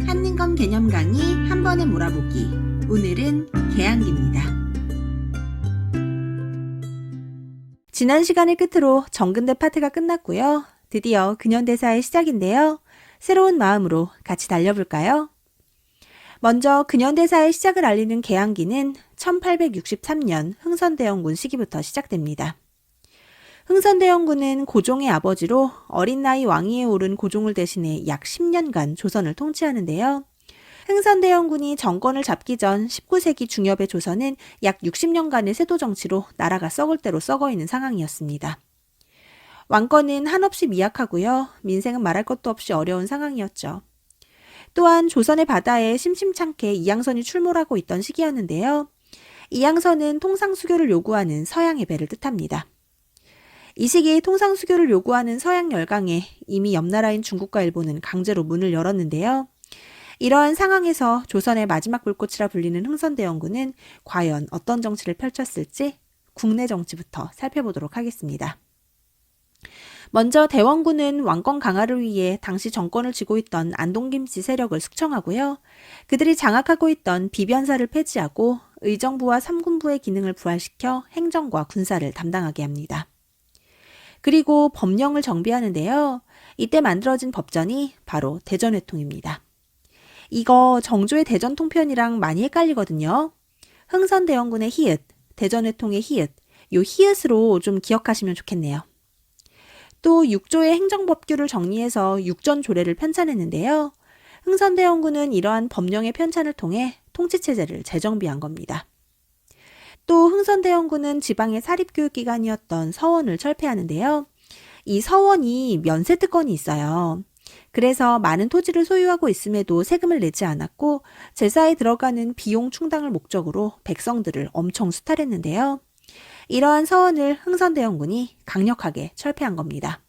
한민검 개념 강의 한 번에 몰아보기. 오늘은 개항기입니다. 지난 시간을 끝으로 정근대 파트가 끝났고요. 드디어 근현대사의 시작인데요. 새로운 마음으로 같이 달려볼까요? 먼저 근현대사의 시작을 알리는 개항기는 1863년 흥선대원군 시기부터 시작됩니다. 흥선대원군은 고종의 아버지로 어린 나이 왕위에 오른 고종을 대신해 약 10년간 조선을 통치하는데요. 흥선대원군이 정권을 잡기 전 19세기 중엽의 조선은 약 60년간의 세도 정치로 나라가 썩을 대로 썩어 있는 상황이었습니다. 왕권은 한없이 미약하고요. 민생은 말할 것도 없이 어려운 상황이었죠. 또한 조선의 바다에 심심찮게 이양선이 출몰하고 있던 시기였는데요. 이양선은 통상수교를 요구하는 서양의 배를 뜻합니다. 이 시기에 통상수교를 요구하는 서양 열강에 이미 옆나라인 중국과 일본은 강제로 문을 열었는데요. 이러한 상황에서 조선의 마지막 불꽃이라 불리는 흥선대원군은 과연 어떤 정치를 펼쳤을지 국내 정치부터 살펴보도록 하겠습니다. 먼저 대원군은 왕권 강화를 위해 당시 정권을 쥐고 있던 안동김씨 세력을 숙청하고요. 그들이 장악하고 있던 비변사를 폐지하고 의정부와 삼군부의 기능을 부활시켜 행정과 군사를 담당하게 합니다. 그리고 법령을 정비하는데요. 이때 만들어진 법전이 바로 대전회통입니다. 이거 정조의 대전통편이랑 많이 헷갈리거든요. 흥선대원군의 히읗, 대전회통의 히읗, 요 히읗으로 좀 기억하시면 좋겠네요. 또 6조의 행정법규를 정리해서 육전조례를 편찬했는데요. 흥선대원군은 이러한 법령의 편찬을 통해 통치체제를 재정비한 겁니다. 또 흥선대원군은 지방의 사립교육기관이었던 서원을 철폐하는데요. 이 서원이 면세특권이 있어요. 그래서 많은 토지를 소유하고 있음에도 세금을 내지 않았고 제사에 들어가는 비용 충당을 목적으로 백성들을 엄청 수탈했는데요. 이러한 서원을 흥선대원군이 강력하게 철폐한 겁니다.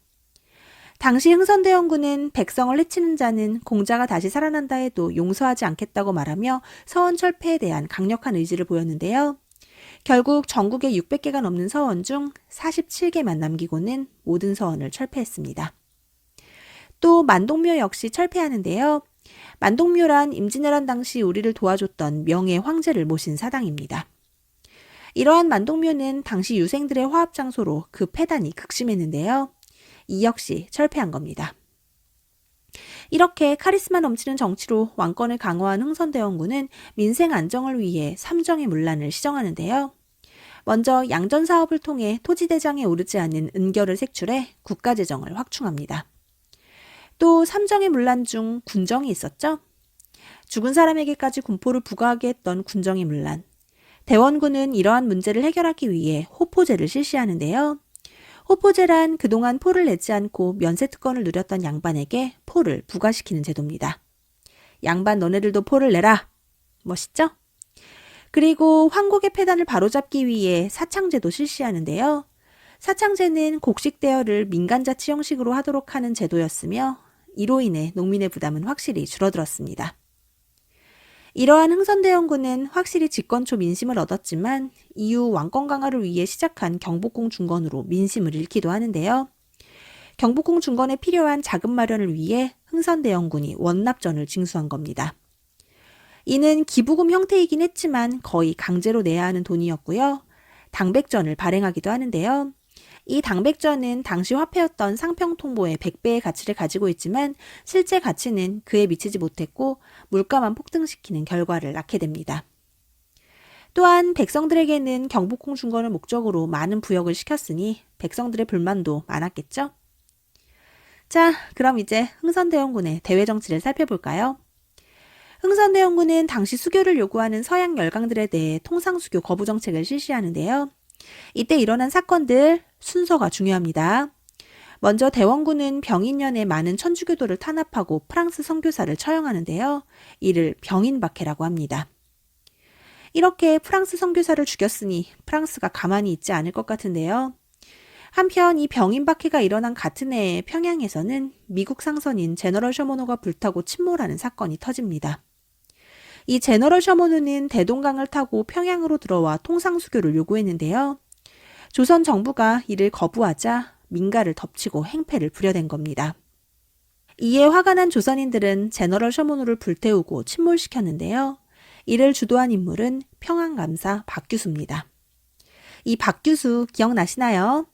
당시 흥선대원군은 백성을 해치는 자는 공자가 다시 살아난다 해도 용서하지 않겠다고 말하며 서원 철폐에 대한 강력한 의지를 보였는데요. 결국 전국에 600개가 넘는 서원 중 47개만 남기고는 모든 서원을 철폐했습니다. 또 만동묘 역시 철폐하는데요. 만동묘란 임진왜란 당시 우리를 도와줬던 명예 황제를 모신 사당입니다. 이러한 만동묘는 당시 유생들의 화합 장소로 그 폐단이 극심했는데요. 이 역시 철폐한 겁니다. 이렇게 카리스마 넘치는 정치로 왕권을 강화한 흥선대원군은 민생 안정을 위해 삼정의 문란을 시정하는데요. 먼저 양전 사업을 통해 토지대장에 오르지 않는 은결을 색출해 국가재정을 확충합니다. 또 삼정의 문란 중 군정이 있었죠. 죽은 사람에게까지 군포를 부과하게 했던 군정의 문란. 대원군은 이러한 문제를 해결하기 위해 호포제를 실시하는데요. 호포제란 그동안 포를 내지 않고 면세특권을 누렸던 양반에게 포를 부과시키는 제도입니다. 양반 너네들도 포를 내라. 멋있죠? 그리고 황국의 폐단을 바로잡기 위해 사창제도 실시하는데요. 사창제는 곡식 대여를 민간자치 형식으로 하도록 하는 제도였으며 이로 인해 농민의 부담은 확실히 줄어들었습니다. 이러한 흥선대원군은 확실히 집권초 민심을 얻었지만 이후 왕권 강화를 위해 시작한 경복궁 중건으로 민심을 잃기도 하는데요. 경복궁 중건에 필요한 자금 마련을 위해 흥선대원군이 원납전을 징수한 겁니다. 이는 기부금 형태이긴 했지만 거의 강제로 내야 하는 돈이었고요. 당백전을 발행하기도 하는데요. 이 당백전은 당시 화폐였던 상평통보의 100배의 가치를 가지고 있지만 실제 가치는 그에 미치지 못했고 물가만 폭등시키는 결과를 낳게 됩니다. 또한 백성들에게는 경복궁 중건을 목적으로 많은 부역을 시켰으니 백성들의 불만도 많았겠죠? 자, 그럼 이제 흥선대원군의 대외 정치를 살펴볼까요? 흥선대원군은 당시 수교를 요구하는 서양 열강들에 대해 통상수교 거부 정책을 실시하는데요. 이때 일어난 사건들 순서가 중요합니다. 먼저 대원군은 병인년에 많은 천주교도를 탄압하고 프랑스 선교사를 처형하는데요. 이를 병인박해라고 합니다. 이렇게 프랑스 선교사를 죽였으니 프랑스가 가만히 있지 않을 것 같은데요. 한편 이 병인박해가 일어난 같은 해에 평양에서는 미국 상선인 제너럴 셔머노가 불타고 침몰하는 사건이 터집니다. 이 제너럴 셔머노는 대동강을 타고 평양으로 들어와 통상수교를 요구했는데요. 조선 정부가 이를 거부하자 민가를 덮치고 행패를 부려댄 겁니다. 이에 화가 난 조선인들은 제너럴 셔먼호를 불태우고 침몰시켰는데요. 이를 주도한 인물은 평안감사 박규수입니다. 이 박규수 기억나시나요?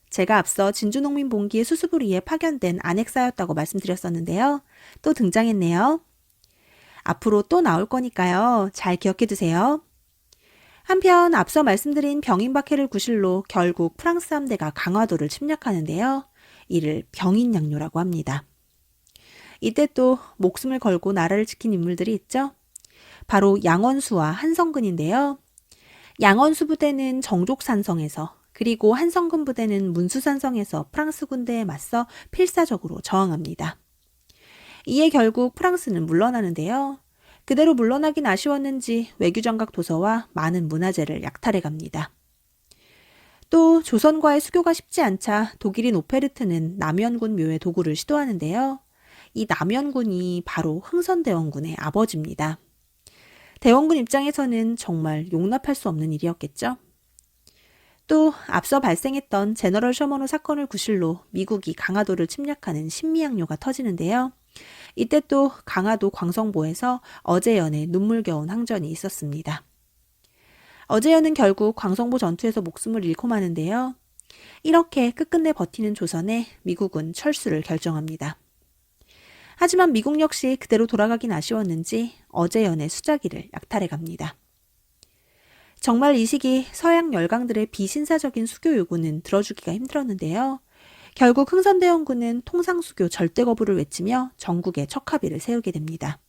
제가 앞서 진주농민봉기의 수습을 위해 파견된 안핵사였다고 말씀드렸었는데요. 또 등장했네요. 앞으로 또 나올 거니까요. 잘 기억해 두세요. 한편 앞서 말씀드린 병인박해를 구실로 결국 프랑스 함대가 강화도를 침략하는데요. 이를 병인양요라고 합니다. 이때 또 목숨을 걸고 나라를 지킨 인물들이 있죠. 바로 양원수와 한성근인데요. 양원수 부대는 정족산성에서 그리고 한성근 부대는 문수산성에서 프랑스 군대에 맞서 필사적으로 저항합니다. 이에 결국 프랑스는 물러나는데요. 그대로 물러나긴 아쉬웠는지 외교장각 도서와 많은 문화재를 약탈해 갑니다. 또 조선과의 수교가 쉽지 않자 독일인 오페르트는 남연군 묘의 도구를 시도하는데요. 이 남연군이 바로 흥선대원군의 아버지입니다. 대원군 입장에서는 정말 용납할 수 없는 일이었겠죠. 또 앞서 발생했던 제너럴 셔먼호 사건을 구실로 미국이 강화도를 침략하는 신미양요가 터지는데요. 이때 또 강화도 광성보에서 어제연의 눈물겨운 항전이 있었습니다. 어제연은 결국 광성보 전투에서 목숨을 잃고 마는데요. 이렇게 끝끝내 버티는 조선에 미국은 철수를 결정합니다. 하지만 미국 역시 그대로 돌아가긴 아쉬웠는지 어제연의 수자기를 약탈해 갑니다. 정말 이 시기 서양 열강들의 비신사적인 수교 요구는 들어주기가 힘들었는데요. 결국 흥선대원군은 통상수교 절대 거부를 외치며 전국에 척합의를 세우게 됩니다.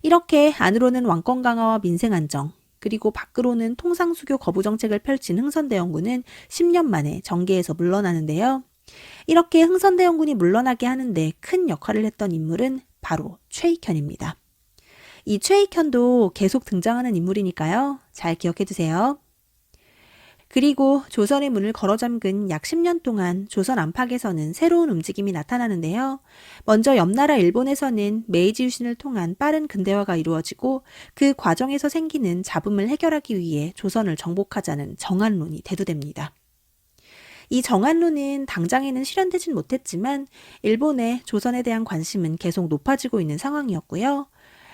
이렇게 안으로는 왕권 강화와 민생 안정, 그리고 밖으로는 통상수교 거부 정책을 펼친 흥선대원군은 10년 만에 정계에서 물러나는데요. 이렇게 흥선대원군이 물러나게 하는데 큰 역할을 했던 인물은 바로 최익현입니다. 이 최익현도 계속 등장하는 인물이니까요. 잘 기억해 두세요. 그리고 조선의 문을 걸어잠근 약 10년 동안 조선 안팎에서는 새로운 움직임이 나타나는데요. 먼저 옆나라 일본에서는 메이지 유신을 통한 빠른 근대화가 이루어지고 그 과정에서 생기는 잡음을 해결하기 위해 조선을 정복하자는 정한론이 대두됩니다. 이 정한론은 당장에는 실현되진 못했지만 일본의 조선에 대한 관심은 계속 높아지고 있는 상황이었고요.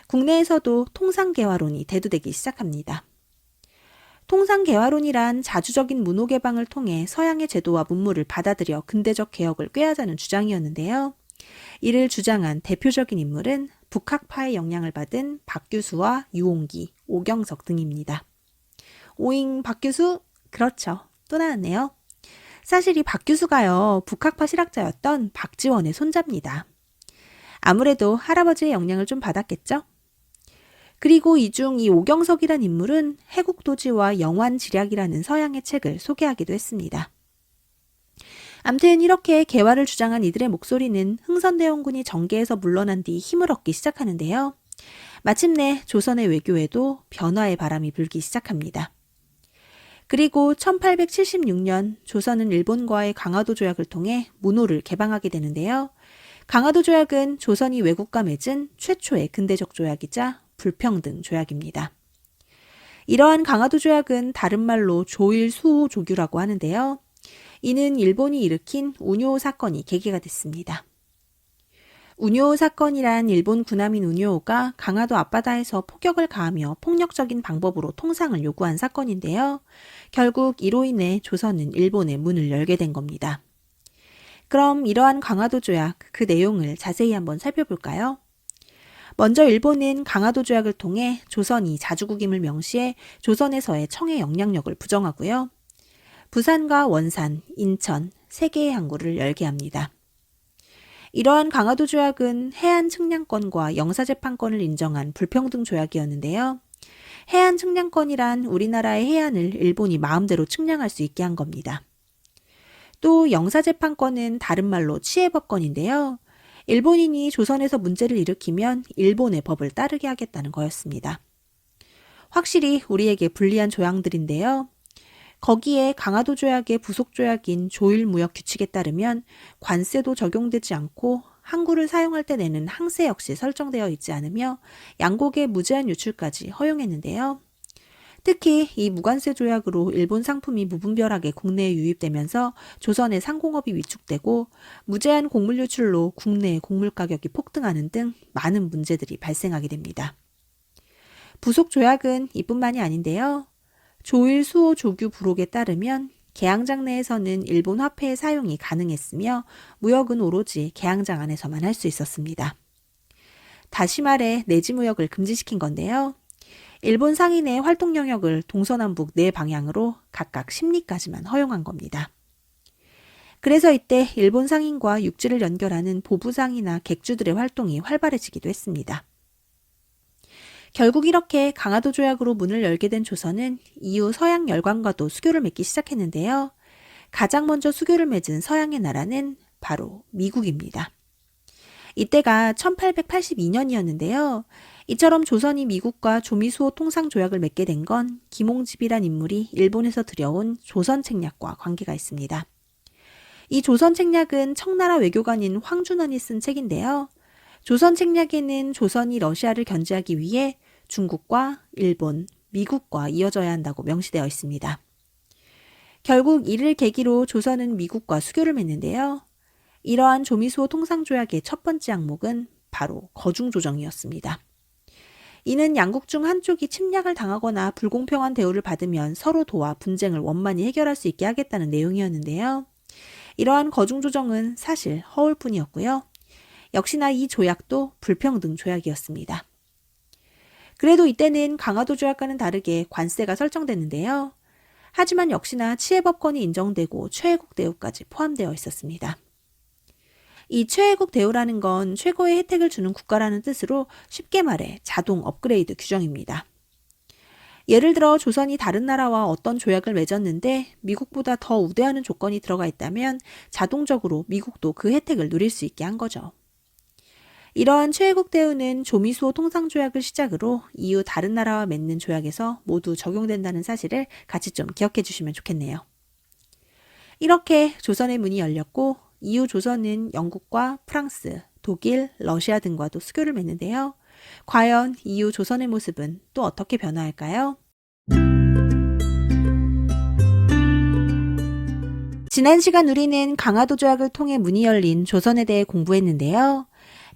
국내에서도 통상개화론이 대두되기 시작합니다. 통상개화론이란 자주적인 문호 개방을 통해 서양의 제도와 문물을 받아들여 근대적 개혁을 꾀하자는 주장이었는데요. 이를 주장한 대표적인 인물은 북학파의 영향을 받은 박규수와 유홍기, 오경석 등입니다. 오잉 박규수? 그렇죠. 또 나왔네요. 사실 이 박규수가요, 북학파 실학자였던 박지원의 손자입니다. 아무래도 할아버지의 영향을 좀 받았겠죠? 그리고 이 중 이 오경석이란 인물은 해국도지와 영환지략이라는 서양의 책을 소개하기도 했습니다. 암튼 이렇게 개화를 주장한 이들의 목소리는 흥선대원군이 정계에서 물러난 뒤 힘을 얻기 시작하는데요. 마침내 조선의 외교에도 변화의 바람이 불기 시작합니다. 그리고 1876년 조선은 일본과의 강화도 조약을 통해 문호를 개방하게 되는데요. 강화도 조약은 조선이 외국과 맺은 최초의 근대적 조약이자 불평등 조약입니다. 이러한 강화도 조약은 다른 말로 조일수호 조규라고 하는데요. 이는 일본이 일으킨 운요 사건이 계기가 됐습니다. 운요 사건이란 일본 군함인 운요가 강화도 앞바다에서 포격을 가하며 폭력적인 방법으로 통상을 요구한 사건인데요. 결국 이로 인해 조선은 일본의 문을 열게 된 겁니다. 그럼 이러한 강화도 조약, 그 내용을 자세히 한번 살펴볼까요? 먼저 일본은 강화도 조약을 통해 조선이 자주국임을 명시해 조선에서의 청해 영향력을 부정하고요. 부산과 원산, 인천, 3개의 항구를 열게 합니다. 이러한 강화도 조약은 해안 측량권과 영사재판권을 인정한 불평등 조약이었는데요. 해안 측량권이란 우리나라의 해안을 일본이 마음대로 측량할 수 있게 한 겁니다. 또 영사재판권은 다른 말로 치해법권인데요. 일본인이 조선에서 문제를 일으키면 일본의 법을 따르게 하겠다는 거였습니다. 확실히 우리에게 불리한 조약들인데요. 거기에 강화도 조약의 부속 조약인 조일무역 규칙에 따르면 관세도 적용되지 않고 항구를 사용할 때 내는 항세 역시 설정되어 있지 않으며 양곡의 무제한 유출까지 허용했는데요. 특히 이 무관세 조약으로 일본 상품이 무분별하게 국내에 유입되면서 조선의 상공업이 위축되고 무제한 곡물 유출로 국내 곡물 가격이 폭등하는 등 많은 문제들이 발생하게 됩니다. 부속 조약은 이뿐만이 아닌데요. 조일 수호 조규 부록에 따르면 개항장 내에서는 일본 화폐의 사용이 가능했으며 무역은 오로지 개항장 안에서만 할 수 있었습니다. 다시 말해 내지 무역을 금지시킨 건데요. 일본 상인의 활동 영역을 동서남북 네 방향으로 각각 10리까지만 허용한 겁니다. 그래서 이때 일본 상인과 육지를 연결하는 보부상이나 객주들의 활동이 활발해지기도 했습니다. 결국 이렇게 강화도 조약으로 문을 열게 된 조선은 이후 서양 열강과도 수교를 맺기 시작했는데요. 가장 먼저 수교를 맺은 서양의 나라는 바로 미국입니다. 이때가 1882년이었는데요. 이처럼 조선이 미국과 조미수호 통상조약을 맺게 된 건 김홍집이란 인물이 일본에서 들여온 조선책략과 관계가 있습니다. 이 조선책략은 청나라 외교관인 황준원이 쓴 책인데요. 조선책략에는 조선이 러시아를 견제하기 위해 중국과 일본, 미국과 이어져야 한다고 명시되어 있습니다. 결국 이를 계기로 조선은 미국과 수교를 맺는데요. 이러한 조미수호 통상조약의 첫 번째 항목은 바로 거중조정이었습니다. 이는 양국 중 한쪽이 침략을 당하거나 불공평한 대우를 받으면 서로 도와 분쟁을 원만히 해결할 수 있게 하겠다는 내용이었는데요. 이러한 거중조정은 사실 허울뿐이었고요. 역시나 이 조약도 불평등 조약이었습니다. 그래도 이때는 강화도 조약과는 다르게 관세가 설정됐는데요. 하지만 역시나 치해법권이 인정되고 최애국 대우까지 포함되어 있었습니다. 이 최애국 대우라는 건 최고의 혜택을 주는 국가라는 뜻으로 쉽게 말해 자동 업그레이드 규정입니다. 예를 들어 조선이 다른 나라와 어떤 조약을 맺었는데 미국보다 더 우대하는 조건이 들어가 있다면 자동적으로 미국도 그 혜택을 누릴 수 있게 한 거죠. 이러한 최애국 대우는 조미수호 통상조약을 시작으로 이후 다른 나라와 맺는 조약에서 모두 적용된다는 사실을 같이 좀 기억해 주시면 좋겠네요. 이렇게 조선의 문이 열렸고 이후 조선은 영국과 프랑스, 독일, 러시아 등과도 수교를 맺는데요. 과연 이후 조선의 모습은 또 어떻게 변화할까요? 지난 시간 우리는 강화도 조약을 통해 문이 열린 조선에 대해 공부했는데요.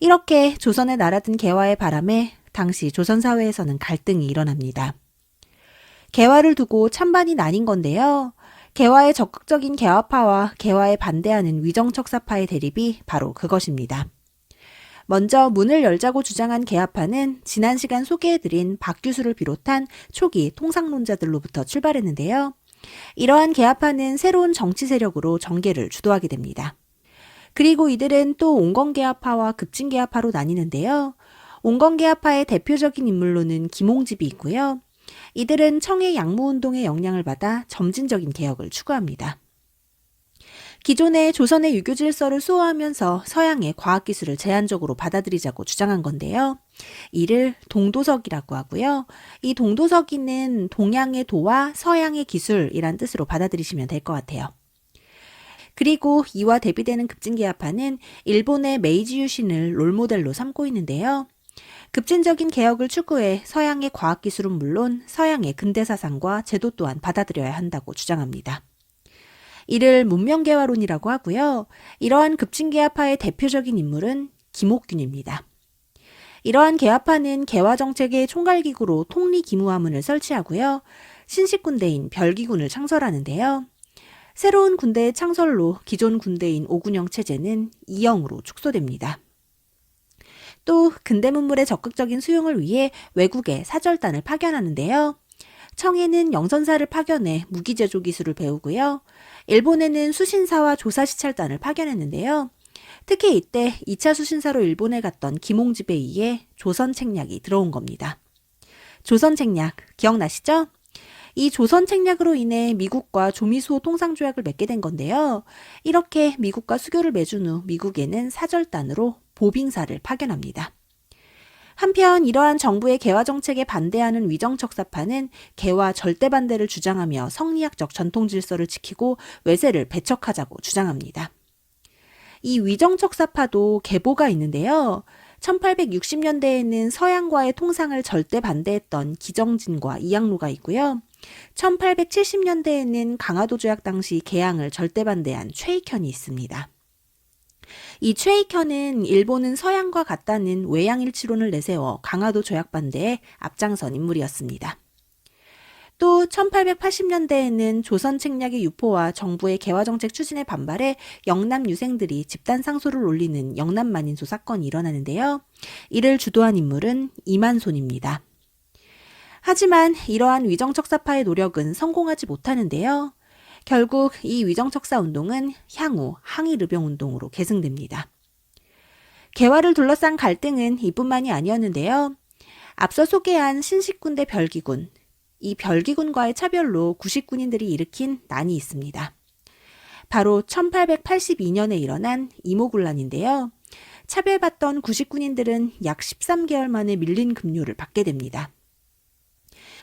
이렇게 조선의 나라든 개화의 바람에 당시 조선 사회에서는 갈등이 일어납니다. 개화를 두고 찬반이 나뉜 건데요. 개화의 적극적인 개화파와 개화에 반대하는 위정척사파의 대립이 바로 그것입니다. 먼저 문을 열자고 주장한 개화파는 지난 시간 소개해드린 박규수를 비롯한 초기 통상론자들로부터 출발했는데요. 이러한 개화파는 새로운 정치 세력으로 정계를 주도하게 됩니다. 그리고 이들은 또 온건개화파와 급진개화파로 나뉘는데요. 온건개화파의 대표적인 인물로는 김홍집이 있고요. 이들은 청해 양무운동의 영향을 받아 점진적인 개혁을 추구합니다. 기존의 조선의 유교 질서를 수호하면서 서양의 과학기술을 제한적으로 받아들이자고 주장한 건데요. 이를 동도석이라고 하고요. 이 동도석이는 동양의 도와 서양의 기술이란 뜻으로 받아들이시면 될 것 같아요. 그리고 이와 대비되는 급진개화파는 일본의 메이지 유신을 롤모델로 삼고 있는데요. 급진적인 개혁을 추구해 서양의 과학기술은 물론 서양의 근대사상과 제도 또한 받아들여야 한다고 주장합니다. 이를 문명개화론이라고 하고요. 이러한 급진개화파의 대표적인 인물은 김옥균입니다. 이러한 개화파는 개화정책의 총괄기구로 통리기무화문을 설치하고요. 신식군대인 별기군을 창설하는데요. 새로운 군대의 창설로 기존 군대인 오군영 체제는 이영으로 축소됩니다. 또 근대 문물의 적극적인 수용을 위해 외국에 사절단을 파견하는데요. 청해는 영선사를 파견해 무기 제조 기술을 배우고요. 일본에는 수신사와 조사시찰단을 파견했는데요. 특히 이때 2차 수신사로 일본에 갔던 김홍집에 의해 조선책략이 들어온 겁니다. 조선책략 기억나시죠? 이 조선책략으로 인해 미국과 조미수호 통상조약을 맺게 된 건데요. 이렇게 미국과 수교를 맺은 후 미국에는 사절단으로 보빙사를 파견합니다. 한편 이러한 정부의 개화 정책에 반대하는 위정척사파는 개화 절대 반대를 주장하며 성리학적 전통 질서를 지키고 외세를 배척하자고 주장합니다. 이 위정척사파도 계보가 있는데요. 1860년대에는 서양과의 통상을 절대 반대했던 기정진과 이양로가 있고요. 1870년대에는 강화도 조약 당시 개항을 절대 반대한 최익현이 있습니다. 이 최익현은 일본은 서양과 같다는 외양일치론을 내세워 강화도 조약 반대에 앞장선 인물이었습니다. 또 1880년대에는 조선 책략의 유포와 정부의 개화정책 추진에 반발해 영남 유생들이 집단 상소를 올리는 영남만인소 사건이 일어나는데요. 이를 주도한 인물은 이만손입니다. 하지만 이러한 위정척사파의 노력은 성공하지 못하는데요. 결국 이 위정척사 운동은 향후 항일의병운동으로 계승됩니다. 개화를 둘러싼 갈등은 이뿐만이 아니었는데요. 앞서 소개한 신식군대 별기군, 이 별기군과의 차별로 구식군인들이 일으킨 난이 있습니다. 바로 1882년에 일어난 이모군란인데요. 차별받던 구식군인들은 약 13개월 만에 밀린 급료를 받게 됩니다.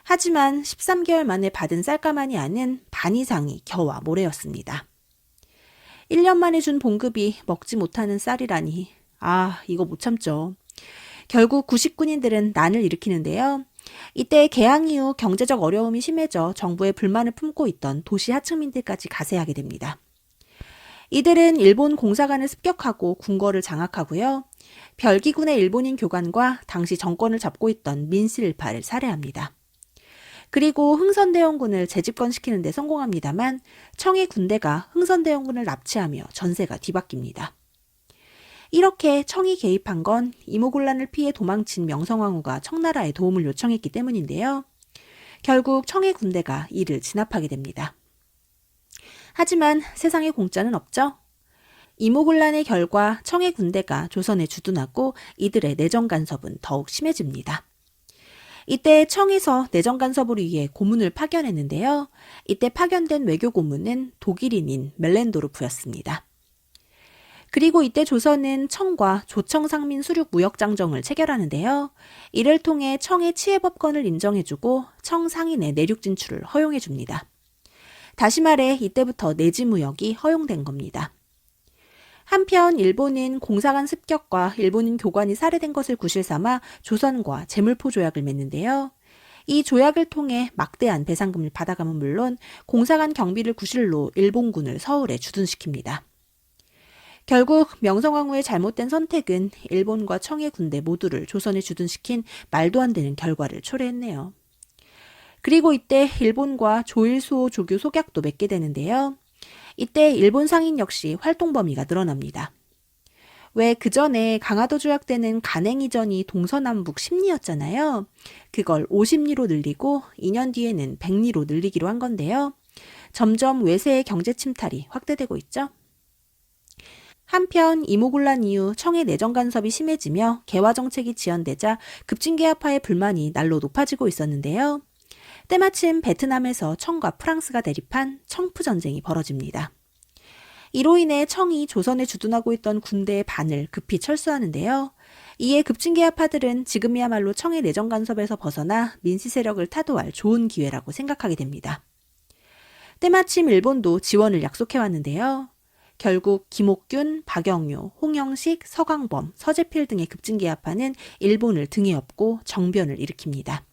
하지만 13개월 만에 받은 쌀가마니 안은 반 이상이 겨와 모래였습니다. 1년 만에 준 봉급이 먹지 못하는 쌀이라니, 이거 못 참죠. 결국 구식군인들은 난을 일으키는데요. 이때 개항 이후 경제적 어려움이 심해져 정부에 불만을 품고 있던 도시 하층민들까지 가세하게 됩니다. 이들은 일본 공사관을 습격하고 궁궐을 장악하고요. 별기군의 일본인 교관과 당시 정권을 잡고 있던 민실파를 살해합니다. 그리고 흥선대원군을 재집권시키는 데 성공합니다만 청해 군대가 흥선대원군을 납치하며 전세가 뒤바뀝니다. 이렇게 청이 개입한 건 이모군란을 피해 도망친 명성황후가 청나라에 도움을 요청했기 때문인데요. 결국 청해 군대가 이를 진압하게 됩니다. 하지만 세상에 공짜는 없죠. 이모군란의 결과 청해 군대가 조선에 주둔하고 이들의 내정 간섭은 더욱 심해집니다. 이때 청에서 내정 간섭을 위해 고문을 파견했는데요. 이때 파견된 외교 고문은 독일인인 멜렌도르프였습니다. 그리고 이때 조선은 청과 조청상민 수륙 무역장정을 체결하는데요. 이를 통해 청의 치해법권을 인정해주고 청 상인의 내륙 진출을 허용해줍니다. 다시 말해 이때부터 내지무역이 허용된 겁니다. 한편 일본은 공사관 습격과 일본인 교관이 살해된 것을 구실삼아 조선과 재물포 조약을 맺는데요. 이 조약을 통해 막대한 배상금을 받아감은 물론 공사관 경비를 구실로 일본군을 서울에 주둔시킵니다. 결국 명성황후의 잘못된 선택은 일본과 청해 군대 모두를 조선에 주둔시킨 말도 안 되는 결과를 초래했네요. 그리고 이때 일본과 조일수호 조교 속약도 맺게 되는데요. 이때 일본 상인 역시 활동 범위가 늘어납니다. 왜 그전에 강화도 조약 때는 간행이전이 동서남북 10리였잖아요. 그걸 50리로 늘리고 2년 뒤에는 100리로 늘리기로 한 건데요. 점점 외세의 경제 침탈이 확대되고 있죠. 한편 이모군란 이후 청의 내정 간섭이 심해지며 개화 정책이 지연되자 급진개화파의 불만이 날로 높아지고 있었는데요. 때마침 베트남에서 청과 프랑스가 대립한 청프 전쟁이 벌어집니다. 이로 인해 청이 조선에 주둔하고 있던 군대의 반을 급히 철수하는데요. 이에 급진개화파들은 지금이야말로 청의 내정 간섭에서 벗어나 민씨 세력을 타도할 좋은 기회라고 생각하게 됩니다. 때마침 일본도 지원을 약속해왔는데요. 결국 김옥균, 박영효, 홍영식, 서광범, 서재필 등의 급진개화파는 일본을 등에 업고 정변을 일으킵니다.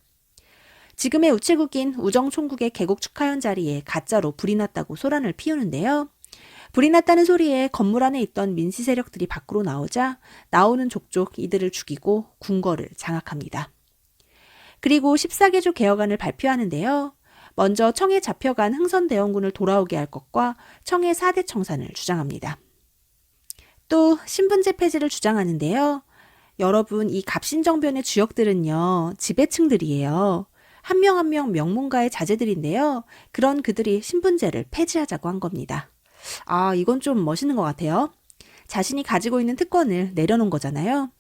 지금의 우체국인 우정총국의 개국 축하연 자리에 가짜로 불이 났다고 소란을 피우는데요. 불이 났다는 소리에 건물 안에 있던 민씨 세력들이 밖으로 나오자 나오는 족족 이들을 죽이고 궁궐을 장악합니다. 그리고 14개조 개혁안을 발표하는데요. 먼저 청에 잡혀간 흥선대원군을 돌아오게 할 것과 청의 4대 청산을 주장합니다. 또 신분제 폐지를 주장하는데요. 여러분, 이 갑신정변의 주역들은요, 지배층들이에요. 한 명 한 명 명문가의 자제들인데요. 그런 그들이 신분제를 폐지하자고 한 겁니다. 이건 좀 멋있는 것 같아요. 자신이 가지고 있는 특권을 내려놓은 거잖아요.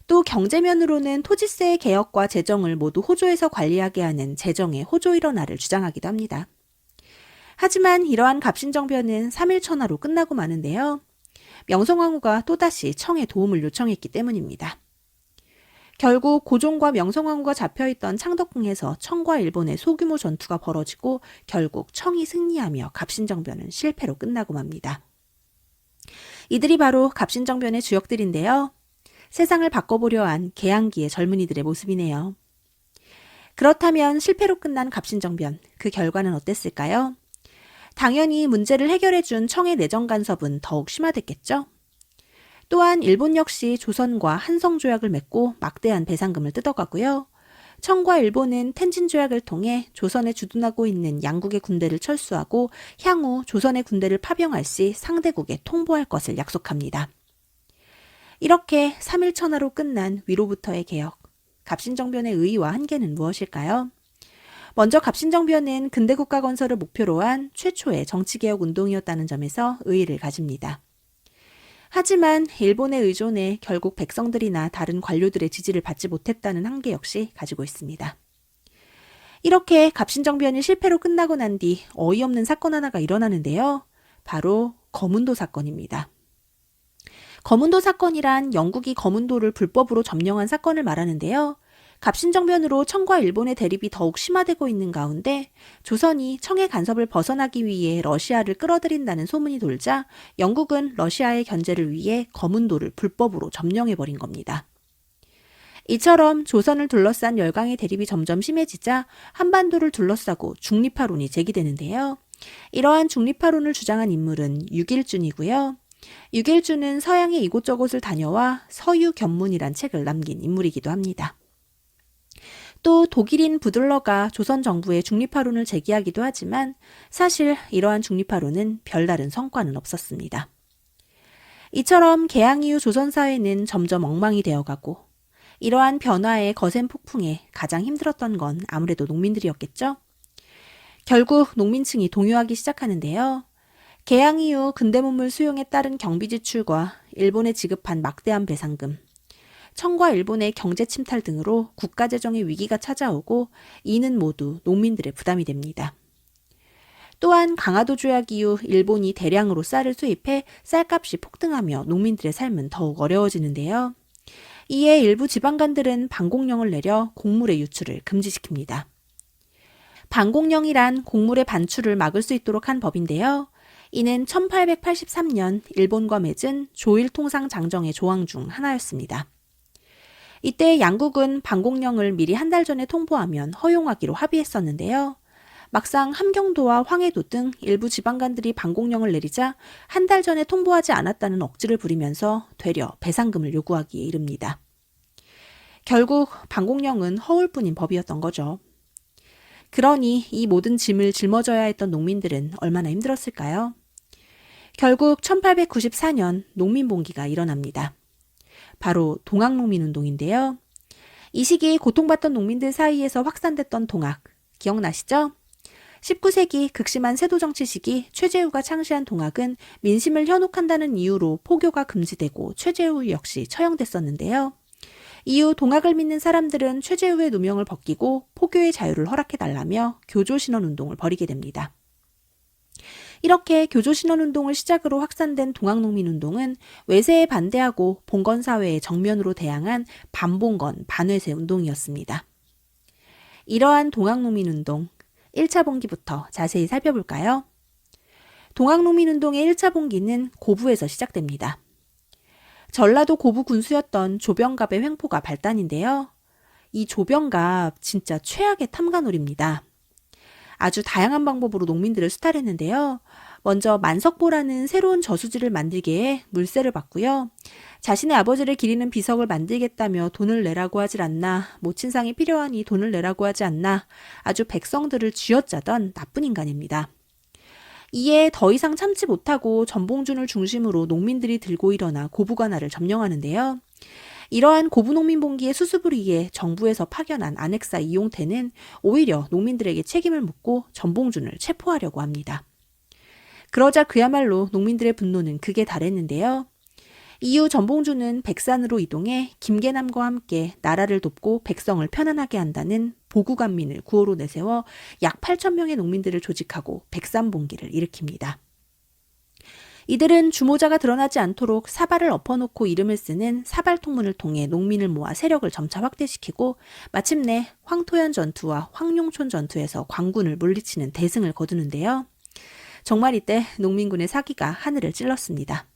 또 경제면으로는 토지세의 개혁과 재정을 모두 호조에서 관리하게 하는 재정의 호조 일원화를 주장하기도 합니다. 하지만 이러한 갑신정변은 3일 천하로 끝나고 마는데요. 명성황후가 또다시 청에 도움을 요청했기 때문입니다. 결국 고종과 명성황후가 잡혀있던 창덕궁에서 청과 일본의 소규모 전투가 벌어지고 결국 청이 승리하며 갑신정변은 실패로 끝나고 맙니다. 이들이 바로 갑신정변의 주역들인데요. 세상을 바꿔보려 한 개항기의 젊은이들의 모습이네요. 그렇다면 실패로 끝난 갑신정변, 그 결과는 어땠을까요? 당연히 문제를 해결해준 청의 내정 간섭은 더욱 심화됐겠죠. 또한 일본 역시 조선과 한성조약을 맺고 막대한 배상금을 뜯어가고요. 청과 일본은 텐진조약을 통해 조선에 주둔하고 있는 양국의 군대를 철수하고 향후 조선의 군대를 파병할 시 상대국에 통보할 것을 약속합니다. 이렇게 3일 천하로 끝난 위로부터의 개혁. 갑신정변의 의의와 한계는 무엇일까요? 먼저 갑신정변은 근대국가 건설을 목표로 한 최초의 정치개혁 운동이었다는 점에서 의의를 가집니다. 하지만 일본의 의존에 결국 백성들이나 다른 관료들의 지지를 받지 못했다는 한계 역시 가지고 있습니다. 이렇게 갑신정변이 실패로 끝나고 난 뒤 어이없는 사건 하나가 일어나는데요. 바로 거문도 사건입니다. 거문도 사건이란 영국이 거문도를 불법으로 점령한 사건을 말하는데요. 갑신정변으로 청과 일본의 대립이 더욱 심화되고 있는 가운데 조선이 청의 간섭을 벗어나기 위해 러시아를 끌어들인다는 소문이 돌자 영국은 러시아의 견제를 위해 거문도를 불법으로 점령해버린 겁니다. 이처럼 조선을 둘러싼 열강의 대립이 점점 심해지자 한반도를 둘러싸고 중립화론이 제기되는데요. 이러한 중립화론을 주장한 인물은 유길준이고요. 유길준은 서양의 이곳저곳을 다녀와 서유견문이란 책을 남긴 인물이기도 합니다. 또 독일인 부들러가 조선 정부의 중립화론을 제기하기도 하지만 사실 이러한 중립화론은 별다른 성과는 없었습니다. 이처럼 개항 이후 조선 사회는 점점 엉망이 되어가고 이러한 변화의 거센 폭풍에 가장 힘들었던 건 아무래도 농민들이었겠죠. 결국 농민층이 동요하기 시작하는데요. 개항 이후 근대문물 수용에 따른 경비 지출과 일본에 지급한 막대한 배상금, 청과 일본의 경제 침탈 등으로 국가 재정의 위기가 찾아오고 이는 모두 농민들의 부담이 됩니다. 또한 강화도 조약 이후 일본이 대량으로 쌀을 수입해 쌀값이 폭등하며 농민들의 삶은 더욱 어려워지는데요. 이에 일부 지방간들은 반공령을 내려 곡물의 유출을 금지시킵니다. 반공령이란 곡물의 반출을 막을 수 있도록 한 법인데요. 이는 1883년 일본과 맺은 조일통상 장정의 조항 중 하나였습니다. 이때 양국은 반공령을 미리 한 달 전에 통보하면 허용하기로 합의했었는데요. 막상 함경도와 황해도 등 일부 지방간들이 반공령을 내리자 한 달 전에 통보하지 않았다는 억지를 부리면서 되려 배상금을 요구하기에 이릅니다. 결국 반공령은 허울뿐인 법이었던 거죠. 그러니 이 모든 짐을 짊어져야 했던 농민들은 얼마나 힘들었을까요? 결국 1894년 농민봉기가 일어납니다. 바로 동학농민운동인데요. 이 시기 고통받던 농민들 사이에서 확산됐던 동학, 기억나시죠? 19세기 극심한 세도정치 시기 최재우가 창시한 동학은 민심을 현혹한다는 이유로 포교가 금지되고 최재우 역시 처형됐었는데요. 이후 동학을 믿는 사람들은 최재우의 누명을 벗기고 포교의 자유를 허락해달라며 교조신원운동을 벌이게 됩니다. 이렇게 교조신원운동을 시작으로 확산된 동학농민운동은 외세에 반대하고 봉건사회의 정면으로 대항한 반봉건, 반외세 운동이었습니다. 이러한 동학농민운동 1차 봉기부터 자세히 살펴볼까요? 동학농민운동의 1차 봉기는 고부에서 시작됩니다. 전라도 고부 군수였던 조병갑의 횡포가 발단인데요. 이 조병갑 진짜 최악의 탐관오리입니다. 아주 다양한 방법으로 농민들을 수탈했는데요. 먼저 만석보라는 새로운 저수지를 만들게 해 물세를 받고요. 자신의 아버지를 기리는 비석을 만들겠다며 돈을 내라고 하질 않나, 모친상이 필요하니 돈을 내라고 하지 않나, 아주 백성들을 쥐어짜던 나쁜 인간입니다. 이에 더 이상 참지 못하고 전봉준을 중심으로 농민들이 들고 일어나 고부관할을 점령하는데요. 이러한 고부농민봉기의 수습을 위해 정부에서 파견한 안핵사 이용태는 오히려 농민들에게 책임을 묻고 전봉준을 체포하려고 합니다. 그러자 그야말로 농민들의 분노는 극에 달했는데요. 이후 전봉준은 백산으로 이동해 김계남과 함께 나라를 돕고 백성을 편안하게 한다는 보구간민을 구호로 내세워 약 8,000명의 농민들을 조직하고 백산봉기를 일으킵니다. 이들은 주모자가 드러나지 않도록 사발을 엎어놓고 이름을 쓰는 사발통문을 통해 농민을 모아 세력을 점차 확대시키고 마침내 황토현 전투와 황룡촌 전투에서 광군을 물리치는 대승을 거두는데요. 정말 이때 농민군의 사기가 하늘을 찔렀습니다.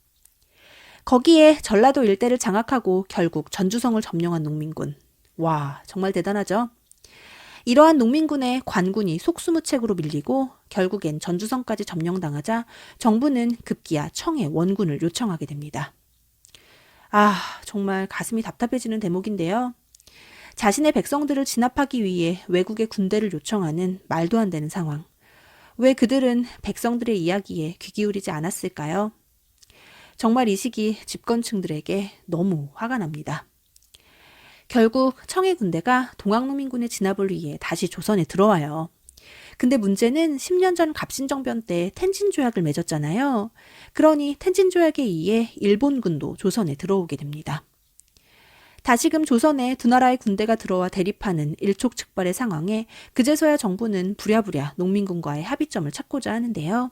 거기에 전라도 일대를 장악하고 결국 전주성을 점령한 농민군. 와, 정말 대단하죠? 이러한 농민군의 관군이 속수무책으로 밀리고 결국엔 전주성까지 점령당하자 정부는 급기야 청에 원군을 요청하게 됩니다. 아, 정말 가슴이 답답해지는 대목인데요. 자신의 백성들을 진압하기 위해 외국의 군대를 요청하는 말도 안 되는 상황. 왜 그들은 백성들의 이야기에 귀 기울이지 않았을까요? 정말 이 시기 집권층들에게 너무 화가 납니다. 결국 청해 군대가 동학농민군의 진압을 위해 다시 조선에 들어와요. 근데 문제는 10년 전 갑신정변 때 텐진조약을 맺었잖아요. 그러니 텐진조약에 의해 일본군도 조선에 들어오게 됩니다. 다시금 조선에 두 나라의 군대가 들어와 대립하는 일촉즉발의 상황에 그제서야 정부는 부랴부랴 농민군과의 합의점을 찾고자 하는데요.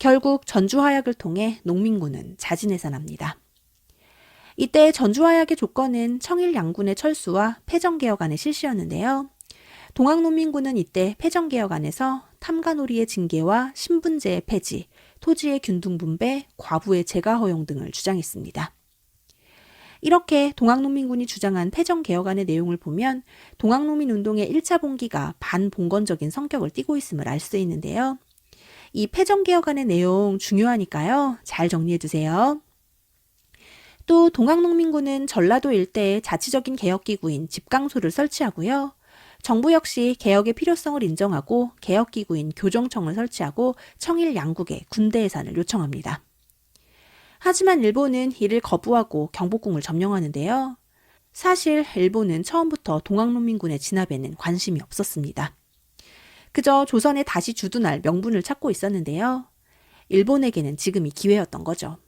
결국 전주화약을 통해 농민군은 자진해산합니다. 이때 전주화약의 조건은 청일 양군의 철수와 패정개혁안의 실시였는데요. 동학농민군은 이때 패정개혁안에서 탐관오리의 징계와 신분제의 폐지, 토지의 균등분배, 과부의 재가 허용 등을 주장했습니다. 이렇게 동학농민군이 주장한 패정개혁안의 내용을 보면 동학농민운동의 1차 봉기가 반봉건적인 성격을 띠고 있음을 알 수 있는데요. 이 패정개혁안의 내용 중요하니까요. 잘 정리해두세요. 또 동학농민군은 전라도 일대에 자치적인 개혁기구인 집강소를 설치하고요. 정부 역시 개혁의 필요성을 인정하고 개혁기구인 교정청을 설치하고 청일 양국에 군대 해산을 요청합니다. 하지만 일본은 이를 거부하고 경복궁을 점령하는데요. 사실 일본은 처음부터 동학농민군의 진압에는 관심이 없었습니다. 그저 조선에 다시 주둔할 명분을 찾고 있었는데요. 일본에게는 지금이 기회였던 거죠.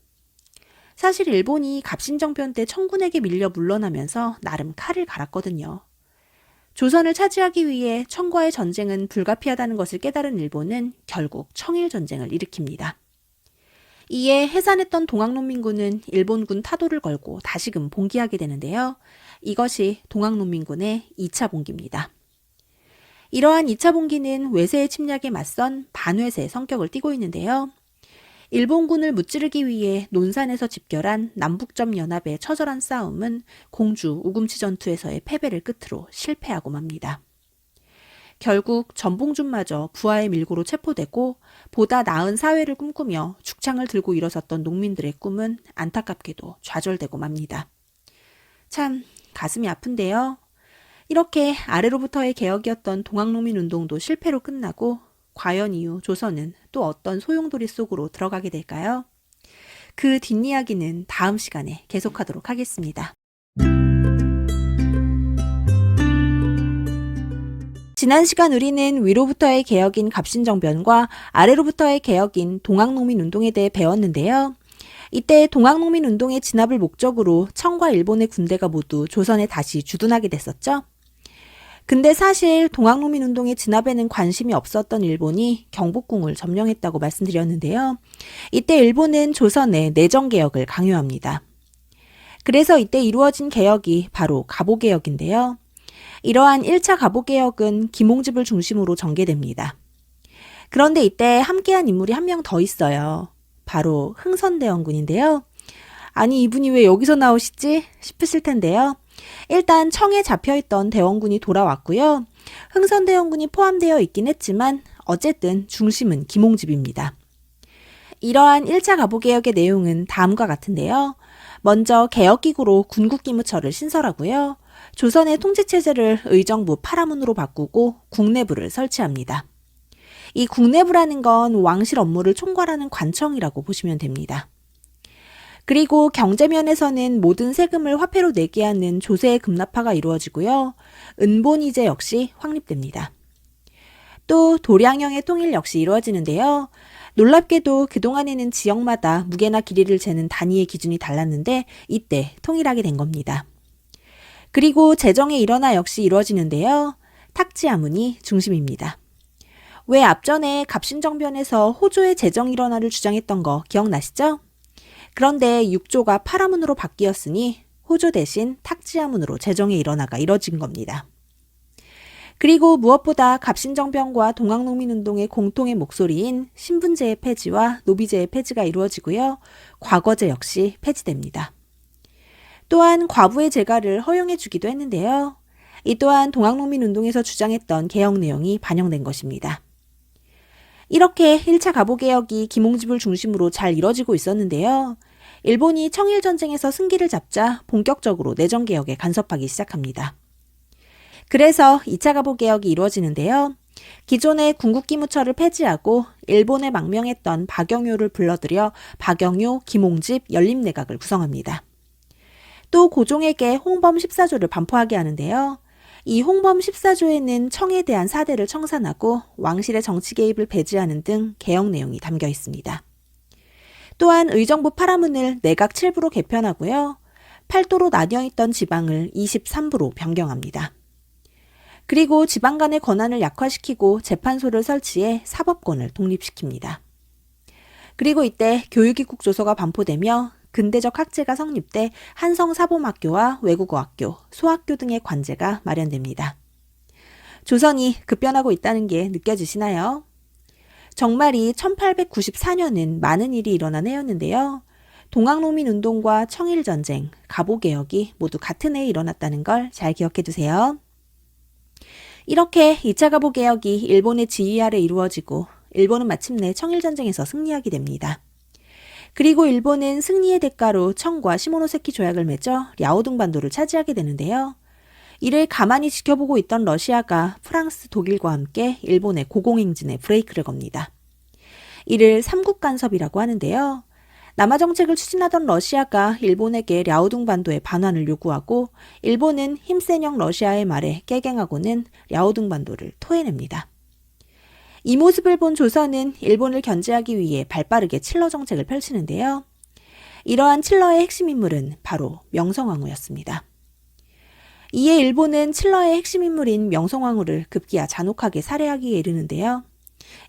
사실 일본이 갑신정변 때 청군에게 밀려 물러나면서 나름 칼을 갈았거든요. 조선을 차지하기 위해 청과의 전쟁은 불가피하다는 것을 깨달은 일본은 결국 청일전쟁을 일으킵니다. 이에 해산했던 동학농민군은 일본군 타도를 걸고 다시금 봉기하게 되는데요. 이것이 동학농민군의 2차 봉기입니다. 이러한 2차 봉기는 외세의 침략에 맞선 반외세의 성격을 띠고 있는데요. 일본군을 무찌르기 위해 논산에서 집결한 남북점 연합의 처절한 싸움은 공주 우금치 전투에서의 패배를 끝으로 실패하고 맙니다. 결국 전봉준마저 부하의 밀고로 체포되고 보다 나은 사회를 꿈꾸며 죽창을 들고 일어섰던 농민들의 꿈은 안타깝게도 좌절되고 맙니다. 참 가슴이 아픈데요. 이렇게 아래로부터의 개혁이었던 동학농민운동도 실패로 끝나고 과연 이후 조선은 또 어떤 소용돌이 속으로 들어가게 될까요? 그 뒷이야기는 다음 시간에 계속하도록 하겠습니다. 지난 시간 우리는 위로부터의 개혁인 갑신정변과 아래로부터의 개혁인 동학농민운동에 대해 배웠는데요. 이때 동학농민운동의 진압을 목적으로 청과 일본의 군대가 모두 조선에 다시 주둔하게 됐었죠. 근데 사실 동학농민운동의 진압에는 관심이 없었던 일본이 경복궁을 점령했다고 말씀드렸는데요. 이때 일본은 조선의 내정개혁을 강요합니다. 그래서 이때 이루어진 개혁이 바로 갑오개혁인데요. 이러한 1차 갑오개혁은 김홍집을 중심으로 전개됩니다. 그런데 이때 함께한 인물이 한 명 더 있어요. 바로 흥선대원군인데요. 아니 이분이 왜 여기서 나오시지 싶으실 텐데요. 일단 청에 잡혀있던 대원군이 돌아왔고요. 흥선대원군이 포함되어 있긴 했지만 어쨌든 중심은 김홍집입니다. 이러한 1차 갑오개혁의 내용은 다음과 같은데요. 먼저 개혁기구로 군국기무처를 신설하고요. 조선의 통치체제를 의정부 파라문으로 바꾸고 국내부를 설치합니다. 이 국내부라는 건 왕실 업무를 총괄하는 관청이라고 보시면 됩니다. 그리고 경제면에서는 모든 세금을 화폐로 내게 하는 조세의 급납화가 이루어지고요. 은본이제 역시 확립됩니다. 또 도량형의 통일 역시 이루어지는데요. 놀랍게도 그동안에는 지역마다 무게나 길이를 재는 단위의 기준이 달랐는데 이때 통일하게 된 겁니다. 그리고 재정의 일원화 역시 이루어지는데요. 탁지아문이 중심입니다. 왜 앞전에 갑신정변에서 호조의 재정 일원화를 주장했던 거 기억나시죠? 그런데 6조가 파라문으로 바뀌었으니 호조 대신 탁지아문으로 재정의 일원화가 이뤄진 겁니다. 그리고 무엇보다 갑신정변과 동학농민운동의 공통의 목소리인 신분제의 폐지와 노비제의 폐지가 이루어지고요. 과거제 역시 폐지됩니다. 또한 과부의 재가를 허용해 주기도 했는데요. 이 또한 동학농민운동에서 주장했던 개혁 내용이 반영된 것입니다. 이렇게 1차 갑오개혁이 김홍집을 중심으로 잘 이뤄지고 있었는데요. 일본이 청일전쟁에서 승기를 잡자 본격적으로 내정개혁에 간섭하기 시작합니다. 그래서 2차 갑오개혁이 이루어지는데요. 기존의 군국기무처를 폐지하고 일본에 망명했던 박영효를 불러들여 박영효, 김홍집, 연립내각을 구성합니다. 또 고종에게 홍범 14조를 반포하게 하는데요. 이 홍범 14조에는 청에 대한 사대를 청산하고 왕실의 정치 개입을 배제하는 등 개혁 내용이 담겨 있습니다. 또한 의정부 파라문을 내각 7부로 개편하고요. 8도로 나뉘어있던 지방을 23부로 변경합니다. 그리고 지방 간의 권한을 약화시키고 재판소를 설치해 사법권을 독립시킵니다. 그리고 이때 교육입국조서가 반포되며 근대적 학제가 성립돼 한성사범학교와 외국어학교, 소학교 등의 관제가 마련됩니다. 조선이 급변하고 있다는 게 느껴지시나요? 정말이 1894년은 많은 일이 일어난 해였는데요. 동학농민운동과 청일전쟁, 갑오개혁이 모두 같은 해에 일어났다는 걸 잘 기억해 두세요. 이렇게 2차 갑오개혁이 일본의 지휘 아래 이루어지고 일본은 마침내 청일전쟁에서 승리하게 됩니다. 그리고 일본은 승리의 대가로 청과 시모노세키 조약을 맺어 랴오둥 반도를 차지하게 되는데요. 이를 가만히 지켜보고 있던 러시아가 프랑스, 독일과 함께 일본의 고공행진에 브레이크를 겁니다. 이를 삼국 간섭이라고 하는데요. 남하 정책을 추진하던 러시아가 일본에게 랴오둥 반도의 반환을 요구하고 일본은 힘센 형 러시아의 말에 깨갱하고는 랴오둥 반도를 토해냅니다. 이 모습을 본 조선은 일본을 견제하기 위해 발빠르게 칠러 정책을 펼치는데요. 이러한 칠러의 핵심 인물은 바로 명성황후였습니다. 이에 일본은 칠러의 핵심 인물인 명성황후를 급기야 잔혹하게 살해하기에 이르는데요.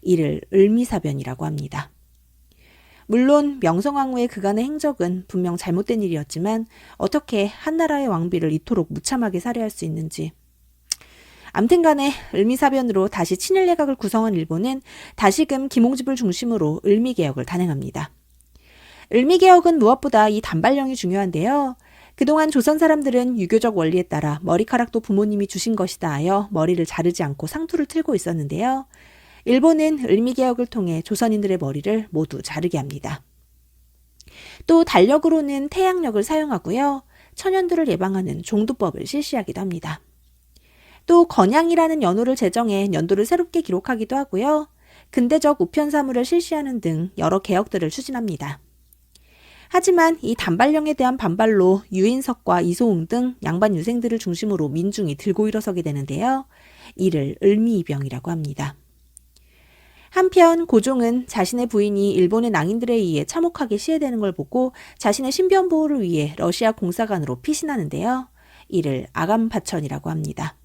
이를 을미사변이라고 합니다. 물론 명성황후의 그간의 행적은 분명 잘못된 일이었지만 어떻게 한나라의 왕비를 이토록 무참하게 살해할 수 있는지. 암튼간에 을미사변으로 다시 친일내각을 구성한 일본은 다시금 김홍집을 중심으로 을미개혁을 단행합니다. 을미개혁은 무엇보다 이 단발령이 중요한데요. 그동안 조선 사람들은 유교적 원리에 따라 머리카락도 부모님이 주신 것이다 하여 머리를 자르지 않고 상투를 틀고 있었는데요. 일본은 을미개혁을 통해 조선인들의 머리를 모두 자르게 합니다. 또 달력으로는 태양력을 사용하고요. 천연두를 예방하는 종두법을 실시하기도 합니다. 또 건양이라는 연호를 제정해 연도를 새롭게 기록하기도 하고요. 근대적 우편사물을 실시하는 등 여러 개혁들을 추진합니다. 하지만 이 단발령에 대한 반발로 유인석과 이소웅 등 양반 유생들을 중심으로 민중이 들고 일어서게 되는데요. 이를 을미이병이라고 합니다. 한편 고종은 자신의 부인이 일본의 낭인들에 의해 참혹하게 시해되는 걸 보고 자신의 신변 보호를 위해 러시아 공사관으로 피신하는데요. 이를 아감파천이라고 합니다.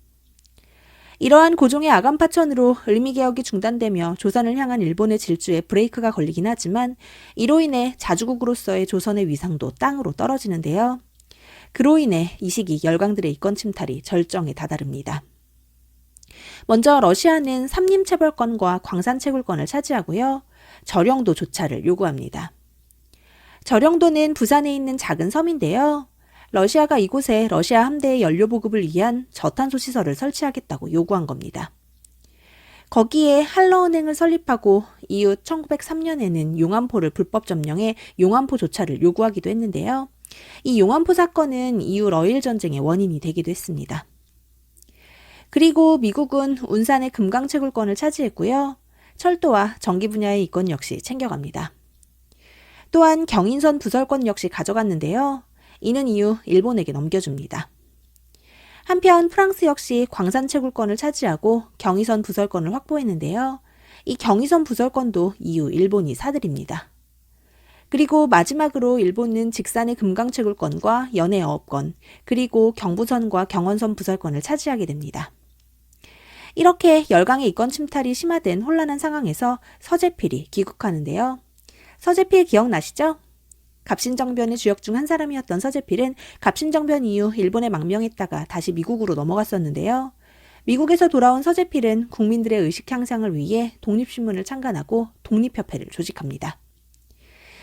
이러한 고종의 아감파천으로 을미개혁이 중단되며 조선을 향한 일본의 질주에 브레이크가 걸리긴 하지만 이로 인해 자주국으로서의 조선의 위상도 땅으로 떨어지는데요. 그로 인해 이 시기 열강들의 이권 침탈이 절정에 다다릅니다. 먼저 러시아는 삼림체벌권과 광산채굴권을 차지하고요. 저령도 조차를 요구합니다. 저령도는 부산에 있는 작은 섬인데요. 러시아가 이곳에 러시아 함대의 연료 보급을 위한 저탄소 시설을 설치하겠다고 요구한 겁니다. 거기에 한러은행을 설립하고 이후 1903년에는 용안포를 불법 점령해 용안포 조차를 요구하기도 했는데요. 이 용안포 사건은 이후 러일 전쟁의 원인이 되기도 했습니다. 그리고 미국은 운산의 금강채굴권을 차지했고요. 철도와 전기 분야의 이권 역시 챙겨갑니다. 또한 경인선 부설권 역시 가져갔는데요. 이는 이후 일본에게 넘겨줍니다. 한편 프랑스 역시 광산채굴권을 차지하고 경의선 부설권을 확보했는데요. 이 경의선 부설권도 이후 일본이 사들입니다. 그리고 마지막으로 일본은 직산의 금강채굴권과 연해어업권, 그리고 경부선과 경원선 부설권을 차지하게 됩니다. 이렇게 열강의 이권 침탈이 심화된 혼란한 상황에서 서재필이 귀국하는데요. 서재필 기억나시죠? 갑신정변의 주역 중 한 사람이었던 서재필은 갑신정변 이후 일본에 망명했다가 다시 미국으로 넘어갔었는데요. 미국에서 돌아온 서재필은 국민들의 의식 향상을 위해 독립신문을 창간하고 독립협회를 조직합니다.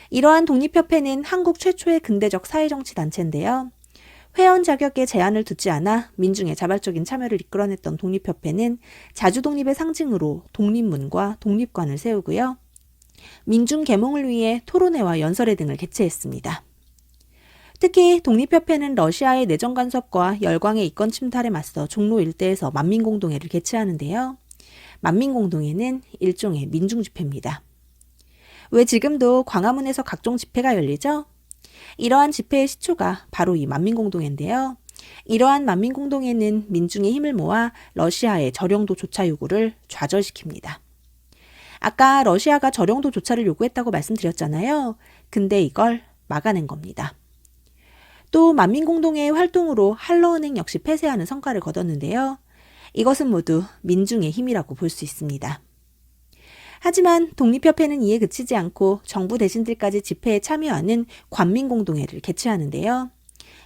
이러한 독립협회는 한국 최초의 근대적 사회정치단체인데요. 회원 자격에 제한을 두지 않아 민중의 자발적인 참여를 이끌어냈던 독립협회는 자주독립의 상징으로 독립문과 독립관을 세우고요. 민중 계몽을 위해 토론회와 연설회 등을 개최했습니다. 특히 독립협회는 러시아의 내정 간섭과 열광의 이권 침탈에 맞서 종로 일대에서 만민공동회를 개최하는데요. 만민공동회는 일종의 민중집회입니다. 왜 지금도 광화문에서 각종 집회가 열리죠? 이러한 집회의 시초가 바로 이 만민공동회인데요. 이러한 만민공동회는 민중의 힘을 모아 러시아의 저령도 조차 요구를 좌절시킵니다. 아까 러시아가 저령도 조차를 요구했다고 말씀드렸잖아요. 근데 이걸 막아낸 겁니다. 또 만민공동회의 활동으로 한러은행 역시 폐쇄하는 성과를 거뒀는데요. 이것은 모두 민중의 힘이라고 볼 수 있습니다. 하지만 독립협회는 이에 그치지 않고 정부 대신들까지 집회에 참여하는 관민공동회를 개최하는데요.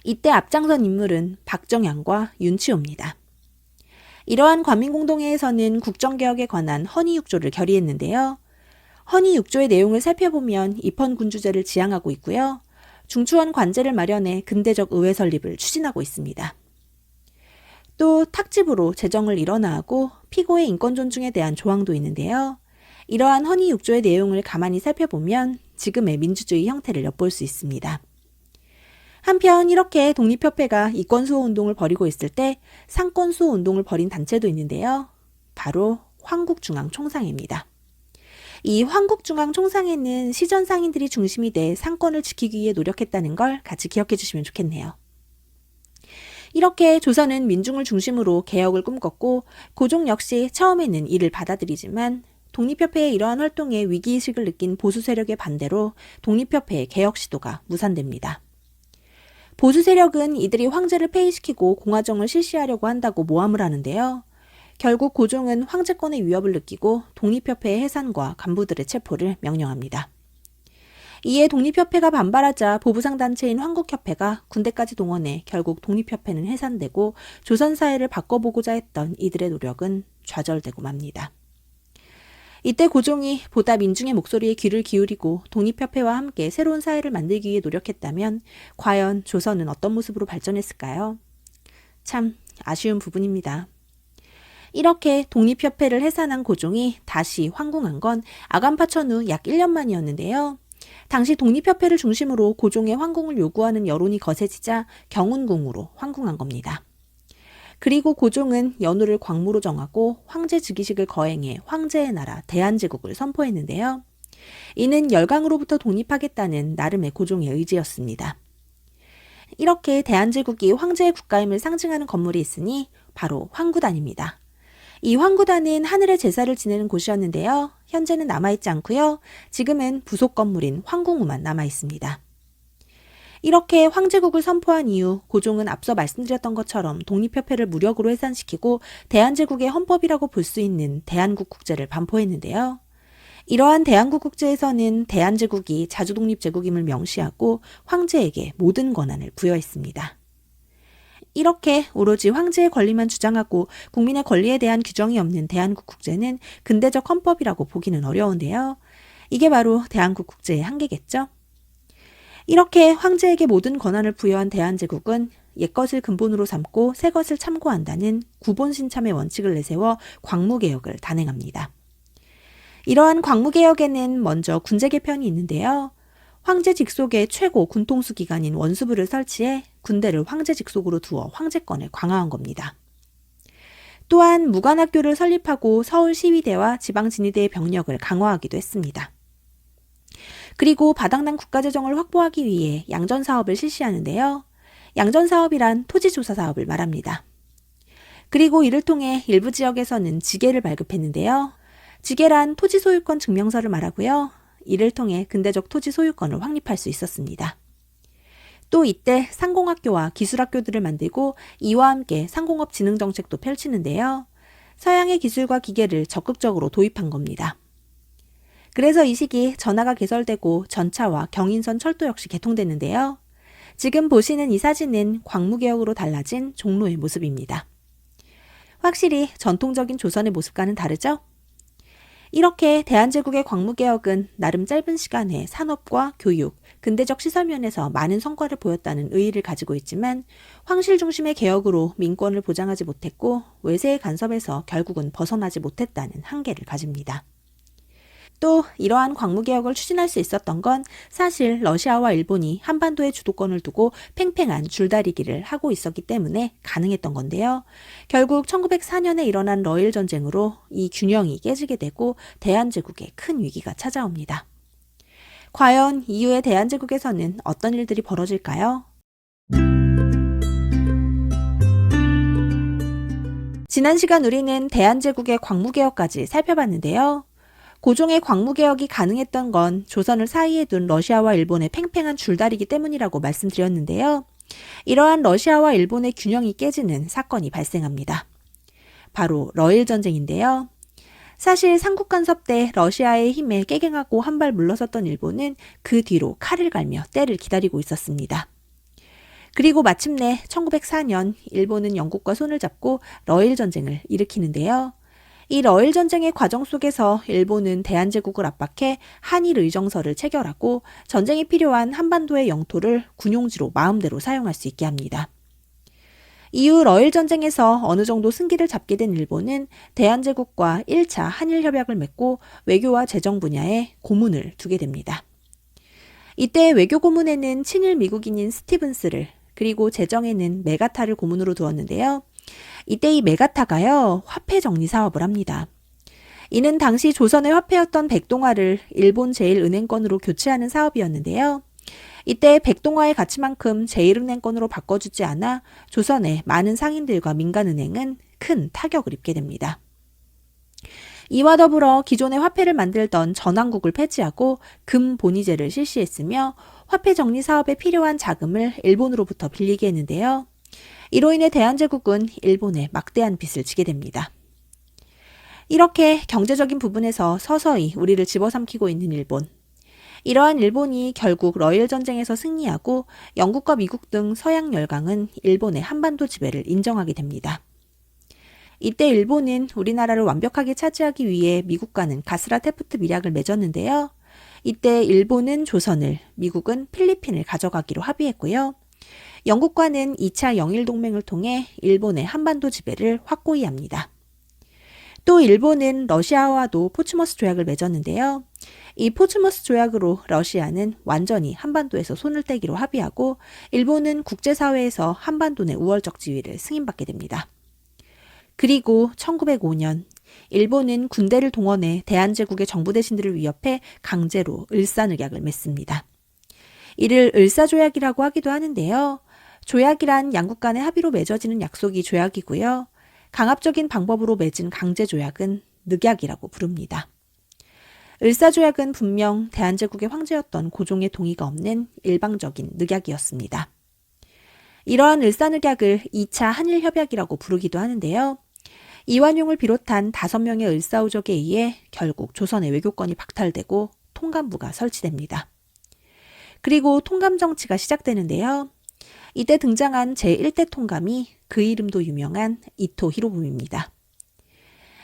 이때 앞장선 인물은 박정양과 윤치호입니다. 이러한 관민공동회에서는 국정개혁에 관한 헌의육조를 결의했는데요. 헌의육조의 내용을 살펴보면 입헌군주제를 지향하고 있고요. 중추원 관제를 마련해 근대적 의회 설립을 추진하고 있습니다. 또 탁집으로 재정을 일원화하고 피고의 인권 존중에 대한 조항도 있는데요. 이러한 헌의육조의 내용을 가만히 살펴보면 지금의 민주주의 형태를 엿볼 수 있습니다. 한편 이렇게 독립협회가 이권수호 운동을 벌이고 있을 때 상권수호 운동을 벌인 단체도 있는데요. 바로 황국중앙총상회입니다. 이 황국중앙총상회는 시전 상인들이 중심이 돼 상권을 지키기 위해 노력했다는 걸 같이 기억해 주시면 좋겠네요. 이렇게 조선은 민중을 중심으로 개혁을 꿈꿨고 고종 역시 처음에는 이를 받아들이지만 독립협회의 이러한 활동에 위기의식을 느낀 보수 세력의 반대로 독립협회의 개혁 시도가 무산됩니다. 보수 세력은 이들이 황제를 폐위시키고 공화정을 실시하려고 한다고 모함을 하는데요. 결국 고종은 황제권의 위협을 느끼고 독립협회의 해산과 간부들의 체포를 명령합니다. 이에 독립협회가 반발하자 보부상단체인 황국협회가 군대까지 동원해 결국 독립협회는 해산되고 조선사회를 바꿔보고자 했던 이들의 노력은 좌절되고 맙니다. 이때 고종이 보다 민중의 목소리에 귀를 기울이고 독립협회와 함께 새로운 사회를 만들기 위해 노력했다면 과연 조선은 어떤 모습으로 발전했을까요? 참 아쉬운 부분입니다. 이렇게 독립협회를 해산한 고종이 다시 황궁한 건 아간파 천후 약 1년 만이었는데요. 당시 독립협회를 중심으로 고종의 황궁을 요구하는 여론이 거세지자 경운궁으로 황궁한 겁니다. 그리고 고종은 연호를 광무로 정하고 황제 즉위식을 거행해 황제의 나라 대한제국을 선포했는데요. 이는 열강으로부터 독립하겠다는 나름의 고종의 의지였습니다. 이렇게 대한제국이 황제의 국가임을 상징하는 건물이 있으니 바로 황구단입니다. 이 황구단은 하늘의 제사를 지내는 곳이었는데요. 현재는 남아있지 않고요. 지금은 부속 건물인 황궁우만 남아있습니다. 이렇게 황제국을 선포한 이후 고종은 앞서 말씀드렸던 것처럼 독립협회를 무력으로 해산시키고 대한제국의 헌법이라고 볼 수 있는 대한국국제를 반포했는데요. 이러한 대한국국제에서는 대한제국이 자주독립제국임을 명시하고 황제에게 모든 권한을 부여했습니다. 이렇게 오로지 황제의 권리만 주장하고 국민의 권리에 대한 규정이 없는 대한국국제는 근대적 헌법이라고 보기는 어려운데요. 이게 바로 대한국국제의 한계겠죠? 이렇게 황제에게 모든 권한을 부여한 대한제국은 옛것을 근본으로 삼고 새것을 참고한다는 구본신참의 원칙을 내세워 광무개혁을 단행합니다. 이러한 광무개혁에는 먼저 군제개편이 있는데요. 황제 직속의 최고 군통수 기관인 원수부를 설치해 군대를 황제 직속으로 두어 황제권을 강화한 겁니다. 또한 무관학교를 설립하고 서울시위대와 지방진위대의 병력을 강화하기도 했습니다. 그리고 바닥난 국가재정을 확보하기 위해 양전사업을 실시하는데요. 양전사업이란 토지조사 사업을 말합니다. 그리고 이를 통해 일부 지역에서는 지계를 발급했는데요. 지계란 토지 소유권 증명서를 말하고요. 이를 통해 근대적 토지 소유권을 확립할 수 있었습니다. 또 이때 상공학교와 기술학교들을 만들고 이와 함께 상공업 진흥 정책도 펼치는데요. 서양의 기술과 기계를 적극적으로 도입한 겁니다. 그래서 이 시기 전하가 개설되고 전차와 경인선 철도 역시 개통됐는데요. 지금 보시는 이 사진은 광무개혁으로 달라진 종로의 모습입니다. 확실히 전통적인 조선의 모습과는 다르죠? 이렇게 대한제국의 광무개혁은 나름 짧은 시간에 산업과 교육, 근대적 시설 면에서 많은 성과를 보였다는 의의를 가지고 있지만 황실 중심의 개혁으로 민권을 보장하지 못했고 외세의 간섭에서 결국은 벗어나지 못했다는 한계를 가집니다. 또 이러한 광무개혁을 추진할 수 있었던 건 사실 러시아와 일본이 한반도의 주도권을 두고 팽팽한 줄다리기를 하고 있었기 때문에 가능했던 건데요. 결국 1904년에 일어난 러일 전쟁으로 이 균형이 깨지게 되고 대한제국에 큰 위기가 찾아옵니다. 과연 이후의 대한제국에서는 어떤 일들이 벌어질까요? 지난 시간 우리는 대한제국의 광무개혁까지 살펴봤는데요. 고종의 광무개혁이 가능했던 건 조선을 사이에 둔 러시아와 일본의 팽팽한 줄다리기 때문이라고 말씀드렸는데요. 이러한 러시아와 일본의 균형이 깨지는 사건이 발생합니다. 바로 러일 전쟁인데요. 사실 삼국간섭 때 러시아의 힘에 깨갱하고 한 발 물러섰던 일본은 그 뒤로 칼을 갈며 때를 기다리고 있었습니다. 그리고 마침내 1904년 일본은 영국과 손을 잡고 러일 전쟁을 일으키는데요. 이 러일 전쟁의 과정 속에서 일본은 대한제국을 압박해 한일 의정서를 체결하고 전쟁에 필요한 한반도의 영토를 군용지로 마음대로 사용할 수 있게 합니다. 이후 러일 전쟁에서 어느 정도 승기를 잡게 된 일본은 대한제국과 1차 한일협약을 맺고 외교와 재정 분야에 고문을 두게 됩니다. 이때 외교 고문에는 친일 미국인인 스티븐스를 그리고 재정에는 메가타를 고문으로 두었는데요. 이때 이 메가타가요, 화폐 정리 사업을 합니다. 이는 당시 조선의 화폐였던 백동화를 일본 제1은행권으로 교체하는 사업이었는데요. 이때 백동화의 가치만큼 제1은행권으로 바꿔주지 않아 조선의 많은 상인들과 민간은행은 큰 타격을 입게 됩니다. 이와 더불어 기존의 화폐를 만들던 전왕국을 폐지하고 금본위제를 실시했으며 화폐 정리 사업에 필요한 자금을 일본으로부터 빌리게 했는데요. 이로 인해 대한제국은 일본에 막대한 빚을 지게 됩니다. 이렇게 경제적인 부분에서 서서히 우리를 집어삼키고 있는 일본. 이러한 일본이 결국 러일 전쟁에서 승리하고 영국과 미국 등 서양 열강은 일본의 한반도 지배를 인정하게 됩니다. 이때 일본은 우리나라를 완벽하게 차지하기 위해 미국과는 가스라 테프트 밀약을 맺었는데요. 이때 일본은 조선을, 미국은 필리핀을 가져가기로 합의했고요. 영국과는 2차 영일 동맹을 통해 일본의 한반도 지배를 확고히 합니다. 또 일본은 러시아와도 포츠머스 조약을 맺었는데요. 이 포츠머스 조약으로 러시아는 완전히 한반도에서 손을 떼기로 합의하고 일본은 국제사회에서 한반도 내 우월적 지위를 승인받게 됩니다. 그리고 1905년 일본은 군대를 동원해 대한제국의 정부 대신들을 위협해 강제로 을사늑약을 맺습니다. 이를 을사조약이라고 하기도 하는데요. 조약이란 양국 간의 합의로 맺어지는 약속이 조약이고요. 강압적인 방법으로 맺은 강제조약은 늑약이라고 부릅니다. 을사조약은 분명 대한제국의 황제였던 고종의 동의가 없는 일방적인 늑약이었습니다. 이러한 을사늑약을 2차 한일협약이라고 부르기도 하는데요. 이완용을 비롯한 5명의 을사오적에 의해 결국 조선의 외교권이 박탈되고 통감부가 설치됩니다. 그리고 통감정치가 시작되는데요. 이때 등장한 제1대 통감이 그 이름도 유명한 이토 히로부미입니다.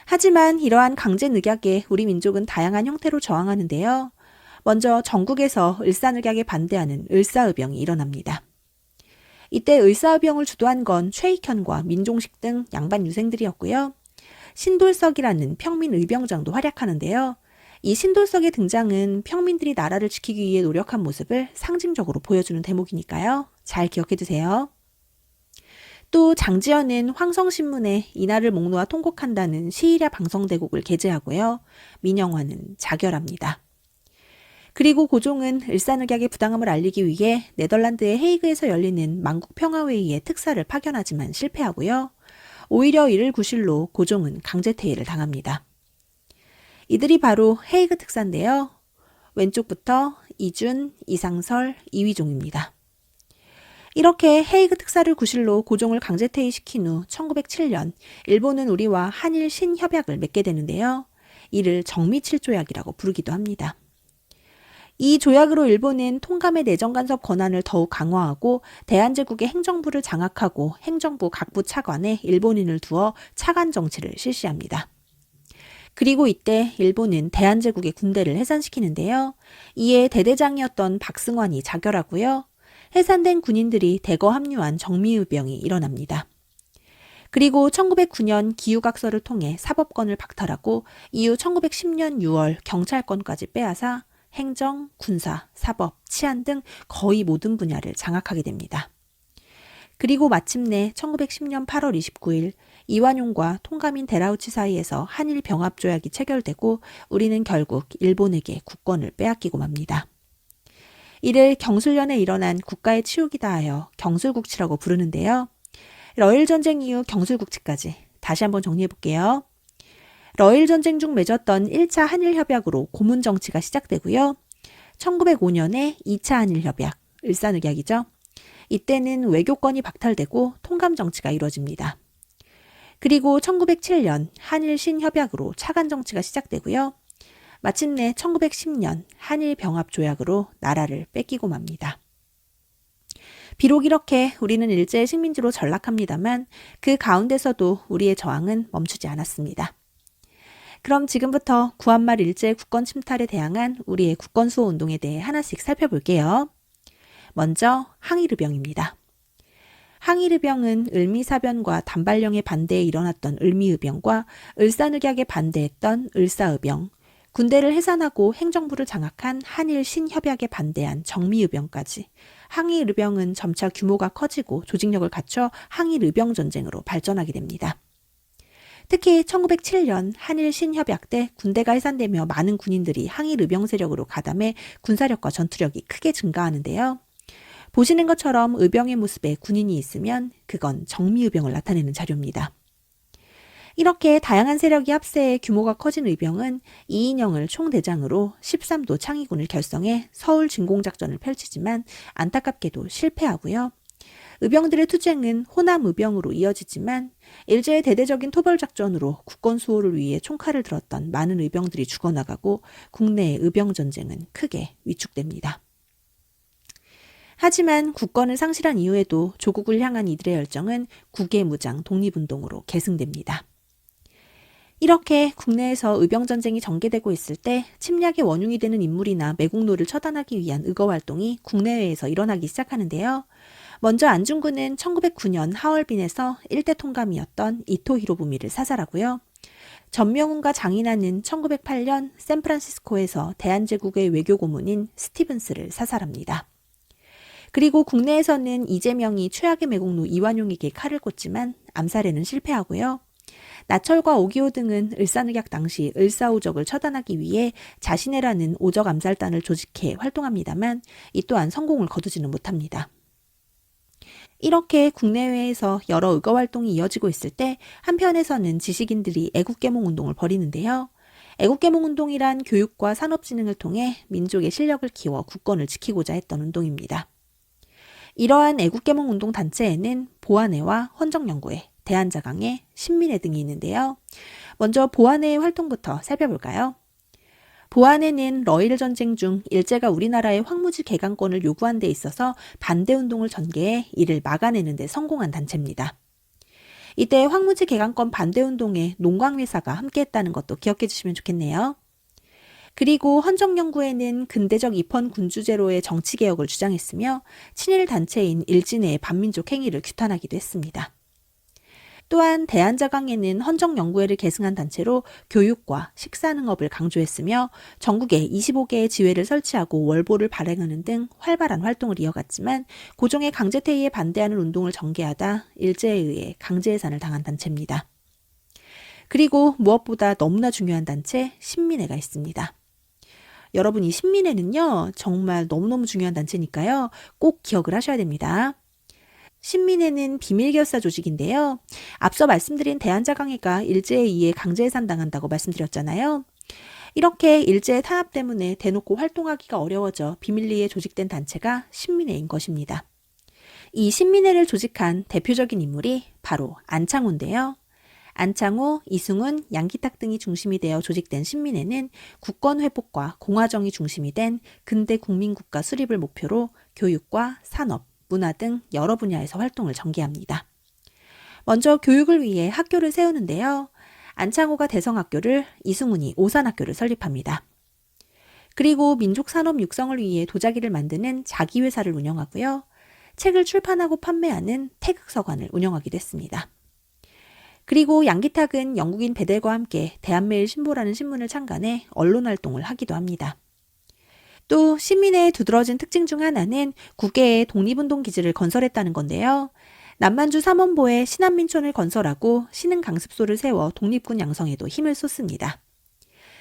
하지만 이러한 강제 늑약에 우리 민족은 다양한 형태로 저항하는데요. 먼저 전국에서 을사늑약에 반대하는 을사의병이 일어납니다. 이때 을사의병을 주도한 건 최익현과 민종식 등 양반 유생들이었고요. 신돌석이라는 평민 의병장도 활약하는데요. 이 신돌석의 등장은 평민들이 나라를 지키기 위해 노력한 모습을 상징적으로 보여주는 대목이니까요. 잘 기억해두세요. 또 장지연은 황성신문에 이날을 목놓아 통곡한다는 시일야 방성대곡을 게재하고요. 민영화는 자결합니다. 그리고 고종은 을사늑약의 부당함을 알리기 위해 네덜란드의 헤이그에서 열리는 만국평화회의에 특사를 파견하지만 실패하고요. 오히려 이를 구실로 고종은 강제퇴위를 당합니다. 이들이 바로 헤이그 특사인데요. 왼쪽부터 이준, 이상설, 이휘종입니다. 이렇게 헤이그 특사를 구실로 고종을 강제퇴위시킨 후 1907년 일본은 우리와 한일 신협약을 맺게 되는데요. 이를 정미칠조약이라고 부르기도 합니다. 이 조약으로 일본은 통감의 내정 간섭 권한을 더욱 강화하고 대한제국의 행정부를 장악하고 행정부 각부 차관에 일본인을 두어 차관 정치를 실시합니다. 그리고 이때 일본은 대한제국의 군대를 해산시키는데요. 이에 대대장이었던 박승환이 자결하고요. 해산된 군인들이 대거 합류한 정미의병이 일어납니다. 그리고 1909년 기후각서를 통해 사법권을 박탈하고 이후 1910년 6월 경찰권까지 빼앗아 행정, 군사, 사법, 치안 등 거의 모든 분야를 장악하게 됩니다. 그리고 마침내 1910년 8월 29일 이완용과 통감인 데라우치 사이에서 한일 병합 조약이 체결되고 우리는 결국 일본에게 국권을 빼앗기고 맙니다. 이를 경술련에 일어난 국가의 치욕이다 하여 경술국치라고 부르는데요. 러일전쟁 이후 경술국치까지 다시 한번 정리해볼게요. 러일전쟁 중 맺었던 1차 한일협약으로 고문정치가 시작되고요. 1905년에 2차 한일협약, 을사늑약이죠. 이때는 외교권이 박탈되고 통감정치가 이루어집니다. 그리고 1907년 한일 신협약으로 차관정치가 시작되고요. 마침내 1910년 한일 병합조약으로 나라를 뺏기고 맙니다. 비록 이렇게 우리는 일제의 식민지로 전락합니다만 그 가운데서도 우리의 저항은 멈추지 않았습니다. 그럼 지금부터 구한말 일제의 국권 침탈에 대항한 우리의 국권수호 운동에 대해 하나씩 살펴볼게요. 먼저 항일의병입니다. 항일의병은 을미사변과 단발령의 반대에 일어났던 을미의병과 을사늑약에 반대했던 을사의병, 군대를 해산하고 행정부를 장악한 한일 신협약에 반대한 정미의병까지 항일의병은 점차 규모가 커지고 조직력을 갖춰 항일의병 전쟁으로 발전하게 됩니다. 특히 1907년 한일 신협약 때 군대가 해산되며 많은 군인들이 항일의병 세력으로 가담해 군사력과 전투력이 크게 증가하는데요. 보시는 것처럼 의병의 모습에 군인이 있으면 그건 정미의병을 나타내는 자료입니다. 이렇게 다양한 세력이 합세해 규모가 커진 의병은 이인영을 총대장으로 13도 창의군을 결성해 서울 진공작전을 펼치지만 안타깝게도 실패하고요. 의병들의 투쟁은 호남 의병으로 이어지지만 일제의 대대적인 토벌작전으로 국권 수호를 위해 총칼을 들었던 많은 의병들이 죽어나가고 국내의 의병 전쟁은 크게 위축됩니다. 하지만 국권을 상실한 이후에도 조국을 향한 이들의 열정은 국외무장 독립운동으로 계승됩니다. 이렇게 국내에서 의병전쟁이 전개되고 있을 때 침략의 원흉이 되는 인물이나 매국노를 처단하기 위한 의거활동이 국내외에서 일어나기 시작하는데요. 먼저 안중근은 1909년 하얼빈에서 일대 통감이었던 이토 히로부미를 사살하고요. 전명훈과 장인하는 1908년 샌프란시스코에서 대한제국의 외교고문인 스티븐스를 사살합니다. 그리고 국내에서는 이재명이 최악의 매국노 이완용에게 칼을 꽂지만 암살에는 실패하고요. 나철과 오기오 등은 을사늑약 당시 을사오적을 처단하기 위해 자신해라는 오적 암살단을 조직해 활동합니다만 이 또한 성공을 거두지는 못합니다. 이렇게 국내외에서 여러 의거 활동이 이어지고 있을 때 한편에서는 지식인들이 애국계몽운동을 벌이는데요. 애국계몽운동이란 교육과 산업진흥을 통해 민족의 실력을 키워 국권을 지키고자 했던 운동입니다. 이러한 애국계몽운동 단체에는 보안회와 헌정연구회, 대한자강회, 신민회 등이 있는데요. 먼저 보안회의 활동부터 살펴볼까요? 보안회는 러일 전쟁 중 일제가 우리나라의 황무지 개강권을 요구한 데 있어서 반대운동을 전개해 이를 막아내는 데 성공한 단체입니다. 이때 황무지 개강권 반대운동에 농광회사가 함께했다는 것도 기억해 주시면 좋겠네요. 그리고 헌정연구회는 근대적 입헌 군주제로의 정치개혁을 주장했으며 친일 단체인 일진회의 반민족 행위를 규탄하기도 했습니다. 또한 대한자강회는 헌정연구회를 계승한 단체로 교육과 식사능업을 강조했으며 전국에 25개의 지회를 설치하고 월보를 발행하는 등 활발한 활동을 이어갔지만 고종의 강제퇴위에 반대하는 운동을 전개하다 일제에 의해 강제해산을 당한 단체입니다. 그리고 무엇보다 너무나 중요한 단체 신민회가 있습니다. 여러분, 이 신민회는요 정말 너무너무 중요한 단체니까요 꼭 기억을 하셔야 됩니다. 신민회는 비밀계열사 조직인데요. 앞서 말씀드린 대한자강회가 일제에 의해 강제해산당한다고 말씀드렸잖아요. 이렇게 일제의 탄압 때문에 대놓고 활동하기가 어려워져 비밀리에 조직된 단체가 신민회인 것입니다. 이 신민회를 조직한 대표적인 인물이 바로 안창호인데요. 안창호, 이승훈, 양기탁 등이 중심이 되어 조직된 신민회는 국권 회복과 공화정이 중심이 된 근대 국민국가 수립을 목표로 교육과 산업, 문화 등 여러 분야에서 활동을 전개합니다. 먼저 교육을 위해 학교를 세우는데요. 안창호가 대성학교를, 이승훈이 오산학교를 설립합니다. 그리고 민족산업 육성을 위해 도자기를 만드는 자기회사를 운영하고요. 책을 출판하고 판매하는 태극서관을 운영하기도 했습니다. 그리고 양기탁은 영국인 베델과 함께 대한매일신보라는 신문을 창간해 언론활동을 하기도 합니다. 또 신민회의 두드러진 특징 중 하나는 국외에 독립운동 기지를 건설했다는 건데요. 남만주 삼원보에 신안민촌을 건설하고 신흥강습소를 세워 독립군 양성에도 힘을 쏟습니다.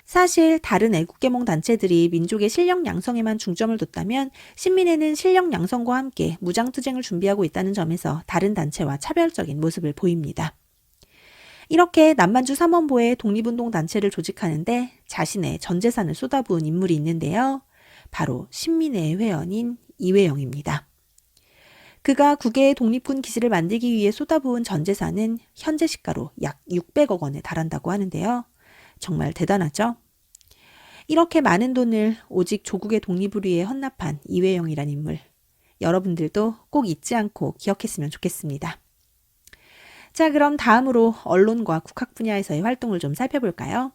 사실 다른 애국계몽 단체들이 민족의 실력 양성에만 중점을 뒀다면 신민회는 실력 양성과 함께 무장투쟁을 준비하고 있다는 점에서 다른 단체와 차별적인 모습을 보입니다. 이렇게 남만주 삼원보에 독립운동 단체를 조직하는데 자신의 전 재산을 쏟아부은 인물이 있는데요. 바로 신민회의 회원인 이회영입니다. 그가 국외에 독립군 기지를 만들기 위해 쏟아부은 전 재산은 현재 시가로 약 600억 원에 달한다고 하는데요. 정말 대단하죠? 이렇게 많은 돈을 오직 조국의 독립을 위해 헌납한 이회영이란 인물. 여러분들도 꼭 잊지 않고 기억했으면 좋겠습니다. 자, 그럼 다음으로 언론과 국학 분야에서의 활동을 좀 살펴볼까요?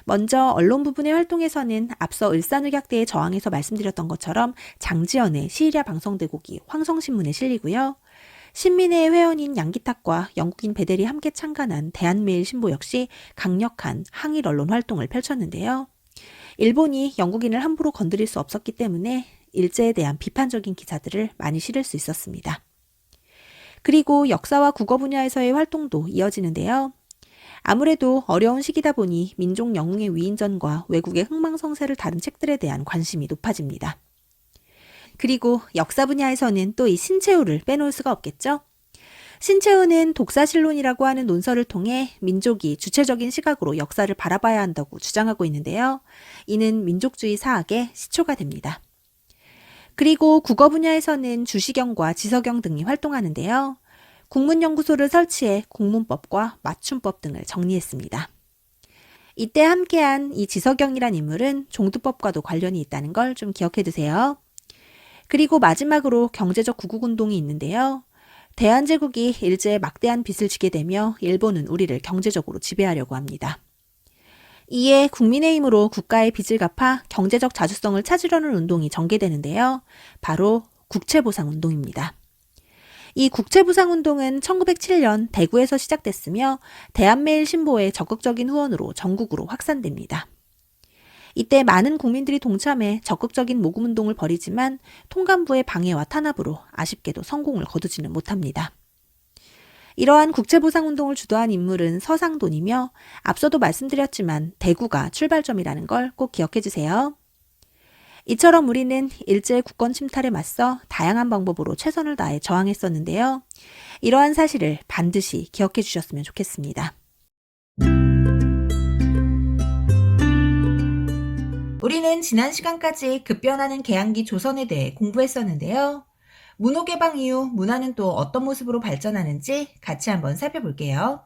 먼저 언론 부분의 활동에서는 앞서 을사늑약대의 저항에서 말씀드렸던 것처럼 장지연의 시리아 방송대곡이 황성신문에 실리고요. 신민회의 회원인 양기탁과 영국인 베델이 함께 창간한 대한매일신보 역시 강력한 항일 언론 활동을 펼쳤는데요. 일본이 영국인을 함부로 건드릴 수 없었기 때문에 일제에 대한 비판적인 기사들을 많이 실을 수 있었습니다. 그리고 역사와 국어 분야에서의 활동도 이어지는데요. 아무래도 어려운 시기다 보니 민족 영웅의 위인전과 외국의 흥망성쇠를 다룬 책들에 대한 관심이 높아집니다. 그리고 역사 분야에서는 또 이 신채후를 빼놓을 수가 없겠죠? 신채후는 독사실론이라고 하는 논설을 통해 민족이 주체적인 시각으로 역사를 바라봐야 한다고 주장하고 있는데요. 이는 민족주의 사학의 시초가 됩니다. 그리고 국어 분야에서는 주시경과 지서경 등이 활동하는데요. 국문연구소를 설치해 국문법과 맞춤법 등을 정리했습니다. 이때 함께한 이 지서경이란 인물은 종두법과도 관련이 있다는 걸 좀 기억해 두세요. 그리고 마지막으로 경제적 구국운동이 있는데요. 대한제국이 일제에 막대한 빚을 지게 되며 일본은 우리를 경제적으로 지배하려고 합니다. 이에 국민의힘으로 국가의 빚을 갚아 경제적 자주성을 찾으려는 운동이 전개되는데요. 바로 국채보상운동입니다. 이 국채보상운동은 1907년 대구에서 시작됐으며 대한매일신보의 적극적인 후원으로 전국으로 확산됩니다. 이때 많은 국민들이 동참해 적극적인 모금운동을 벌이지만 통감부의 방해와 탄압으로 아쉽게도 성공을 거두지는 못합니다. 이러한 국채보상운동을 주도한 인물은 서상돈이며 앞서도 말씀드렸지만 대구가 출발점이라는 걸 꼭 기억해 주세요. 이처럼 우리는 일제의 국권 침탈에 맞서 다양한 방법으로 최선을 다해 저항했었는데요. 이러한 사실을 반드시 기억해 주셨으면 좋겠습니다. 우리는 지난 시간까지 급변하는 개항기 조선에 대해 공부했었는데요. 문호 개방 이후 문화는 또 어떤 모습으로 발전하는지 같이 한번 살펴볼게요.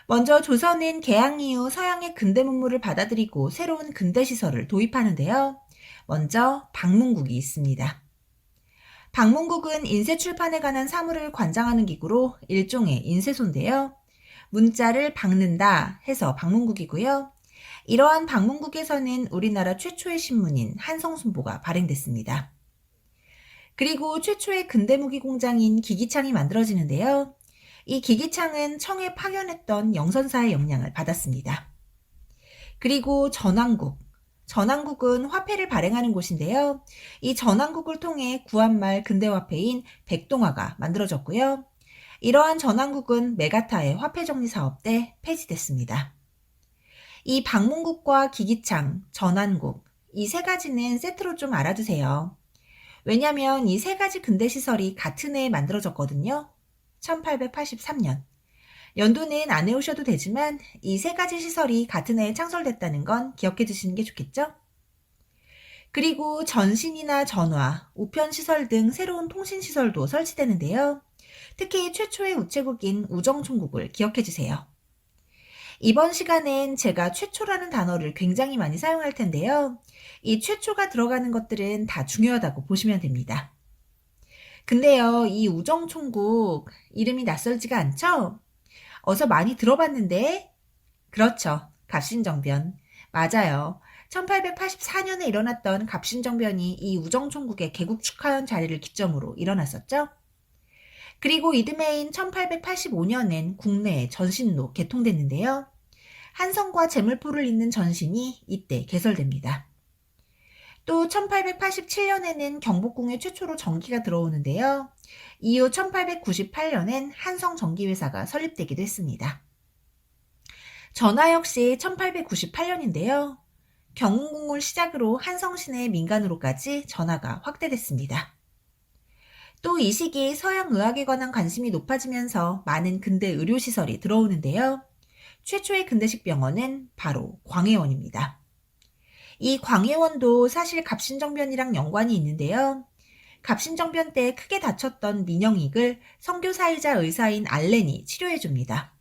먼저 조선은 개항 이후 서양의 근대 문물을 받아들이고 새로운 근대 시설을 도입하는데요. 먼저 방문국이 있습니다. 방문국은 인쇄 출판에 관한 사물을 관장하는 기구로 일종의 인쇄소인데요. 문자를 박는다 해서 방문국이고요. 이러한 방문국에서는 우리나라 최초의 신문인 한성순보가 발행됐습니다. 그리고 최초의 근대무기 공장인 기기창이 만들어지는데요. 이 기기창은 청에 파견했던 영선사의 영향을 받았습니다. 그리고 전왕국은 화폐를 발행하는 곳인데요. 이 전왕국을 통해 구한말 근대화폐인 백동화가 만들어졌고요. 이러한 전왕국은 메가타의 화폐 정리 사업 때 폐지됐습니다. 이 방문국과 기기창, 전환국, 이 세 가지는 세트로 좀 알아두세요. 왜냐하면 이 세 가지 근대시설이 같은 해에 만들어졌거든요. 1883년. 연도는 안 외우셔도 되지만 이 세 가지 시설이 같은 해에 창설됐다는 건 기억해 두시는 게 좋겠죠? 그리고 전신이나 전화, 우편시설 등 새로운 통신시설도 설치되는데요. 특히 최초의 우체국인 우정총국을 기억해 주세요. 이번 시간엔 제가 최초라는 단어를 굉장히 많이 사용할 텐데요. 이 최초가 들어가는 것들은 다 중요하다고 보시면 됩니다. 근데요, 이 우정총국 이름이 낯설지가 않죠? 어서 많이 들어봤는데? 그렇죠. 갑신정변. 맞아요. 1884년에 일어났던 갑신정변이 이 우정총국의 개국 축하연 자리를 기점으로 일어났었죠. 그리고 이듬해인 1885년엔 국내에 전신로 개통됐는데요. 한성과 제물포를 잇는 전신이 이때 개설됩니다. 또 1887년에는 경복궁에 최초로 전기가 들어오는데요. 이후 1898년엔 한성전기회사가 설립되기도 했습니다. 전화 역시 1898년인데요. 경운궁을 시작으로 한성시내 민간으로까지 전화가 확대됐습니다. 또 이 시기 서양 의학에 관한 관심이 높아지면서 많은 근대 의료시설이 들어오는데요. 최초의 근대식 병원은 바로 광해원입니다. 이 광해원도 사실 갑신정변이랑 연관이 있는데요. 갑신정변 때 크게 다쳤던 민영익을 선교사이자 의사인 알렌이 치료해줍니다.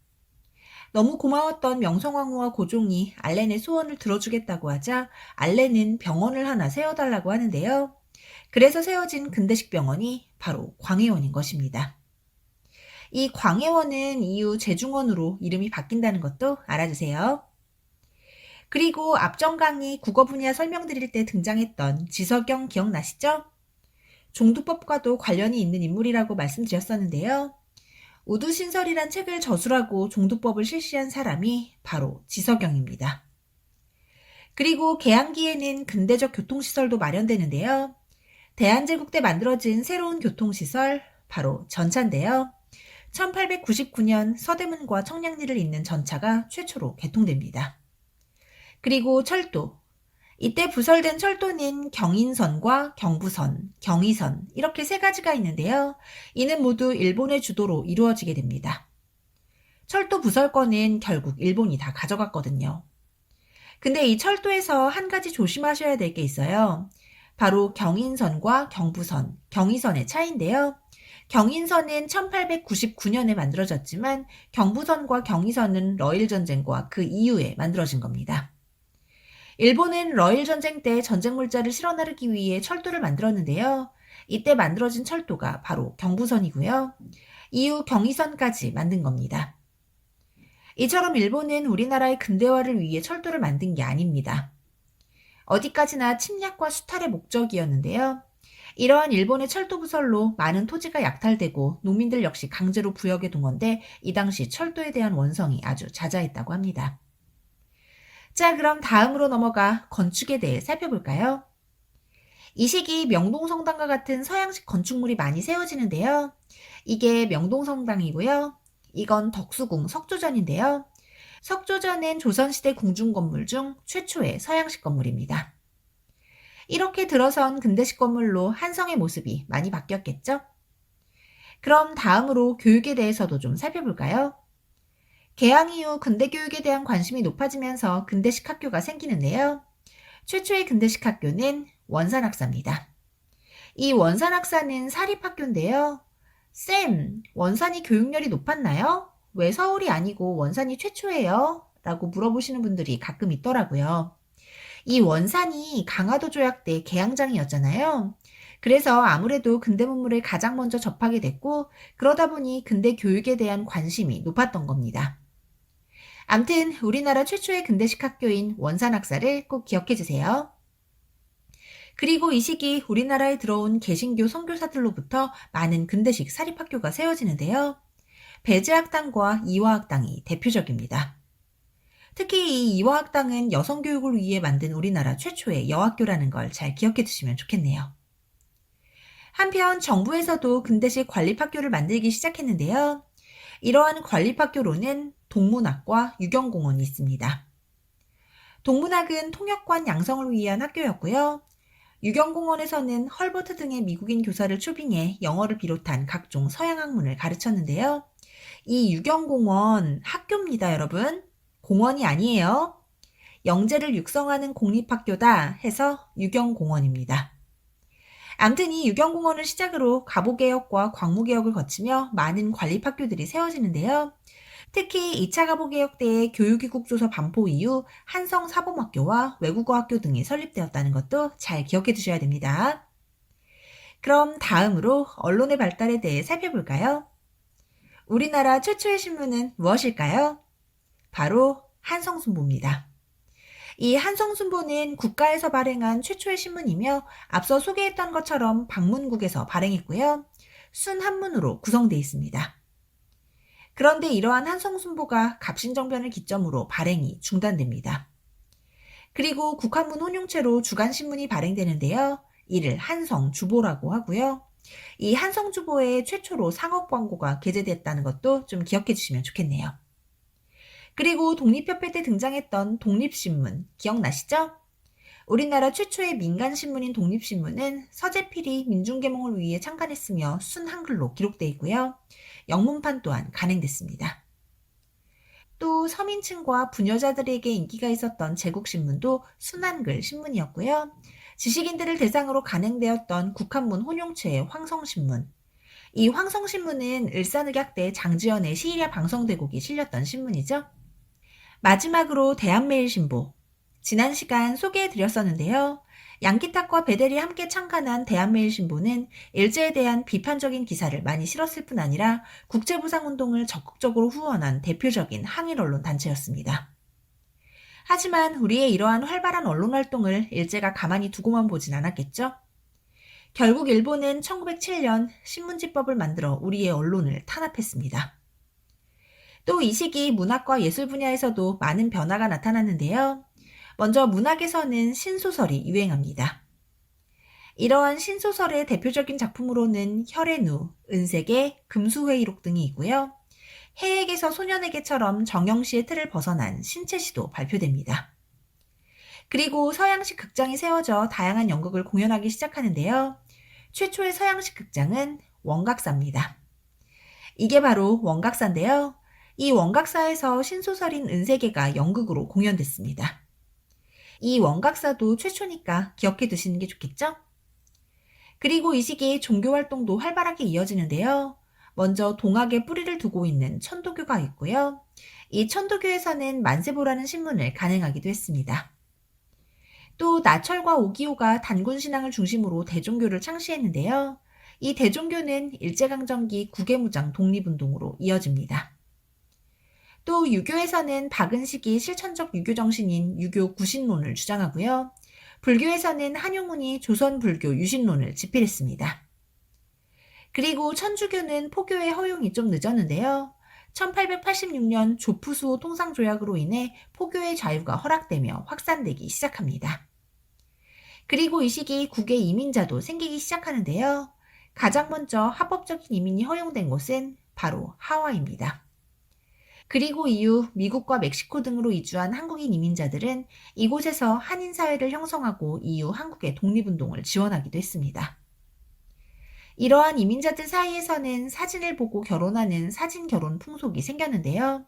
너무 고마웠던 명성황후와 고종이 알렌의 소원을 들어주겠다고 하자 알렌은 병원을 하나 세워달라고 하는데요. 그래서 세워진 근대식 병원이 바로 광해원인 것입니다. 이 광해원은 이후 제중원으로 이름이 바뀐다는 것도 알아주세요. 그리고 앞전 강의 국어 분야 설명드릴 때 등장했던 지석영 기억나시죠? 종두법과도 관련이 있는 인물이라고 말씀드렸었는데요. 우두신설이란 책을 저술하고 종두법을 실시한 사람이 바로 지석영입니다. 그리고 개항기에는 근대적 교통시설도 마련되는데요. 대한제국 때 만들어진 새로운 교통시설 바로 전차인데요. 1899년 서대문과 청량리를 잇는 전차가 최초로 개통됩니다. 그리고 철도. 이때 부설된 철도는 경인선과 경부선, 경의선 이렇게 세 가지가 있는데요. 이는 모두 일본의 주도로 이루어지게 됩니다. 철도 부설권은 결국 일본이 다 가져갔거든요. 근데 이 철도에서 한 가지 조심하셔야 될 게 있어요. 바로 경인선과 경부선, 경의선의 차이인데요. 경인선은 1899년에 만들어졌지만 경부선과 경의선은 러일전쟁과 그 이후에 만들어진 겁니다. 일본은 러일전쟁 때 전쟁 물자를 실어 나르기 위해 철도를 만들었는데요. 이때 만들어진 철도가 바로 경부선이고요. 이후 경의선까지 만든 겁니다. 이처럼 일본은 우리나라의 근대화를 위해 철도를 만든 게 아닙니다. 어디까지나 침략과 수탈의 목적이었는데요. 이러한 일본의 철도 부설로 많은 토지가 약탈되고 농민들 역시 강제로 부역에 동원돼 이 당시 철도에 대한 원성이 아주 자자했다고 합니다. 자, 그럼 다음으로 넘어가 건축에 대해 살펴볼까요? 이 시기 명동성당과 같은 서양식 건축물이 많이 세워지는데요. 이게 명동성당이고요. 이건 덕수궁 석조전인데요. 석조전은 조선시대 궁중건물 중 최초의 서양식 건물입니다. 이렇게 들어선 근대식 건물로 한성의 모습이 많이 바뀌었겠죠? 그럼 다음으로 교육에 대해서도 좀 살펴볼까요? 개항 이후 근대교육에 대한 관심이 높아지면서 근대식 학교가 생기는데요. 최초의 근대식 학교는 원산학사입니다. 이 원산학사는 사립학교인데요. 쌤, 원산이 교육열이 높았나요? 왜 서울이 아니고 원산이 최초예요? 라고 물어보시는 분들이 가끔 있더라고요. 이 원산이 강화도 조약 때 개항장이었잖아요. 그래서 아무래도 근대 문물을 가장 먼저 접하게 됐고 그러다 보니 근대 교육에 대한 관심이 높았던 겁니다. 암튼 우리나라 최초의 근대식 학교인 원산학사를 꼭 기억해 주세요. 그리고 이 시기 우리나라에 들어온 개신교 선교사들로부터 많은 근대식 사립학교가 세워지는데요. 배제학당과 이화학당이 대표적입니다. 특히 이 이화학당은 여성교육을 위해 만든 우리나라 최초의 여학교라는 걸 잘 기억해 두시면 좋겠네요. 한편 정부에서도 근대식 관립학교를 만들기 시작했는데요. 이러한 관립학교로는 동문학과 유경공원이 있습니다. 동문학은 통역관 양성을 위한 학교였고요. 유경공원에서는 헐버트 등의 미국인 교사를 초빙해 영어를 비롯한 각종 서양 학문을 가르쳤는데요. 이 유경공원 학교입니다, 여러분. 공원이 아니에요. 영재를 육성하는 공립학교다 해서 유경공원입니다. 암튼 이 유경공원을 시작으로 가보개혁과 광무개혁을 거치며 많은 관립학교들이 세워지는데요. 특히 2차 가보개혁 때의 교육위국조서 반포 이후 한성사범학교와 외국어학교 등이 설립되었다는 것도 잘 기억해 두셔야 됩니다. 그럼 다음으로 언론의 발달에 대해 살펴볼까요? 우리나라 최초의 신문은 무엇일까요? 바로 한성순보입니다. 이 한성순보는 국가에서 발행한 최초의 신문이며 앞서 소개했던 것처럼 방문국에서 발행했고요. 순한문으로 구성되어 있습니다. 그런데 이러한 한성순보가 갑신정변을 기점으로 발행이 중단됩니다. 그리고 국한문 혼용체로 주간신문이 발행되는데요. 이를 한성주보라고 하고요. 이 한성주보에 최초로 상업광고가 게재됐다는 것도 좀 기억해 주시면 좋겠네요. 그리고 독립협회 때 등장했던 독립신문 기억나시죠? 우리나라 최초의 민간신문인 독립신문은 서재필이 민중개몽을 위해 창간했으며 순한글로 기록되어 있고요. 영문판 또한 간행됐습니다. 또 서민층과 부녀자들에게 인기가 있었던 제국신문도 순한글 신문이었고요. 지식인들을 대상으로 간행되었던 국한문 혼용체의 황성신문. 이 황성신문은 을사늑약 때 장지연의 시일야 방성대곡이 실렸던 신문이죠. 마지막으로 대한매일신보. 지난 시간 소개해드렸었는데요. 양기탁과 베델이 함께 창간한 대한매일신보는 일제에 대한 비판적인 기사를 많이 실었을 뿐 아니라 국제부상운동을 적극적으로 후원한 대표적인 항일 언론 단체였습니다. 하지만 우리의 이러한 활발한 언론활동을 일제가 가만히 두고만 보진 않았겠죠? 결국 일본은 1907년 신문지법을 만들어 우리의 언론을 탄압했습니다. 또 이 시기 문학과 예술 분야에서도 많은 변화가 나타났는데요. 먼저 문학에서는 신소설이 유행합니다. 이러한 신소설의 대표적인 작품으로는 혈의누, 은색의 금수회의록 등이 있고요. 해에게서 소년에게처럼 정영시의 틀을 벗어난 신체시도 발표됩니다. 그리고 서양식 극장이 세워져 다양한 연극을 공연하기 시작하는데요. 최초의 서양식 극장은 원각사입니다. 이게 바로 원각사인데요. 이 원각사에서 신소설인 은세계가 연극으로 공연됐습니다. 이 원각사도 최초니까 기억해 두시는 게 좋겠죠? 그리고 이 시기 종교활동도 활발하게 이어지는데요. 먼저 동학에 뿌리를 두고 있는 천도교가 있고요. 이 천도교에서는 만세보라는 신문을 간행하기도 했습니다. 또 나철과 오기호가 단군신앙을 중심으로 대종교를 창시했는데요. 이 대종교는 일제강점기 국외무장 독립운동으로 이어집니다. 또 유교에서는 박은식이 실천적 유교 정신인 유교 구신론을 주장하고요. 불교에서는 한용운이 조선불교 유신론을 집필했습니다. 그리고 천주교는 포교의 허용이 좀 늦었는데요. 1886년 조푸수호 통상조약으로 인해 포교의 자유가 허락되며 확산되기 시작합니다. 그리고 이 시기 국외 이민자도 생기기 시작하는데요. 가장 먼저 합법적인 이민이 허용된 곳은 바로 하와이입니다. 그리고 이후 미국과 멕시코 등으로 이주한 한국인 이민자들은 이곳에서 한인사회를 형성하고 이후 한국의 독립운동을 지원하기도 했습니다. 이러한 이민자들 사이에서는 사진을 보고 결혼하는 사진결혼 풍속이 생겼는데요.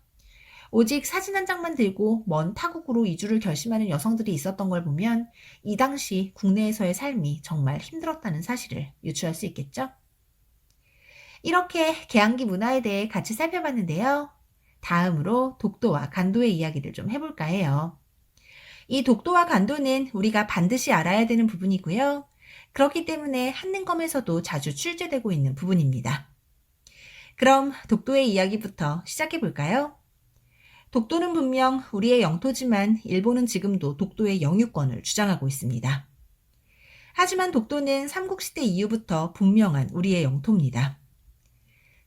오직 사진 한 장만 들고 먼 타국으로 이주를 결심하는 여성들이 있었던 걸 보면 이 당시 국내에서의 삶이 정말 힘들었다는 사실을 유추할 수 있겠죠? 이렇게 개항기 문화에 대해 같이 살펴봤는데요. 다음으로 독도와 간도의 이야기를 좀 해볼까 해요. 이 독도와 간도는 우리가 반드시 알아야 되는 부분이고요. 그렇기 때문에 한능검에서도 자주 출제되고 있는 부분입니다. 그럼 독도의 이야기부터 시작해볼까요? 독도는 분명 우리의 영토지만 일본은 지금도 독도의 영유권을 주장하고 있습니다. 하지만 독도는 삼국시대 이후부터 분명한 우리의 영토입니다.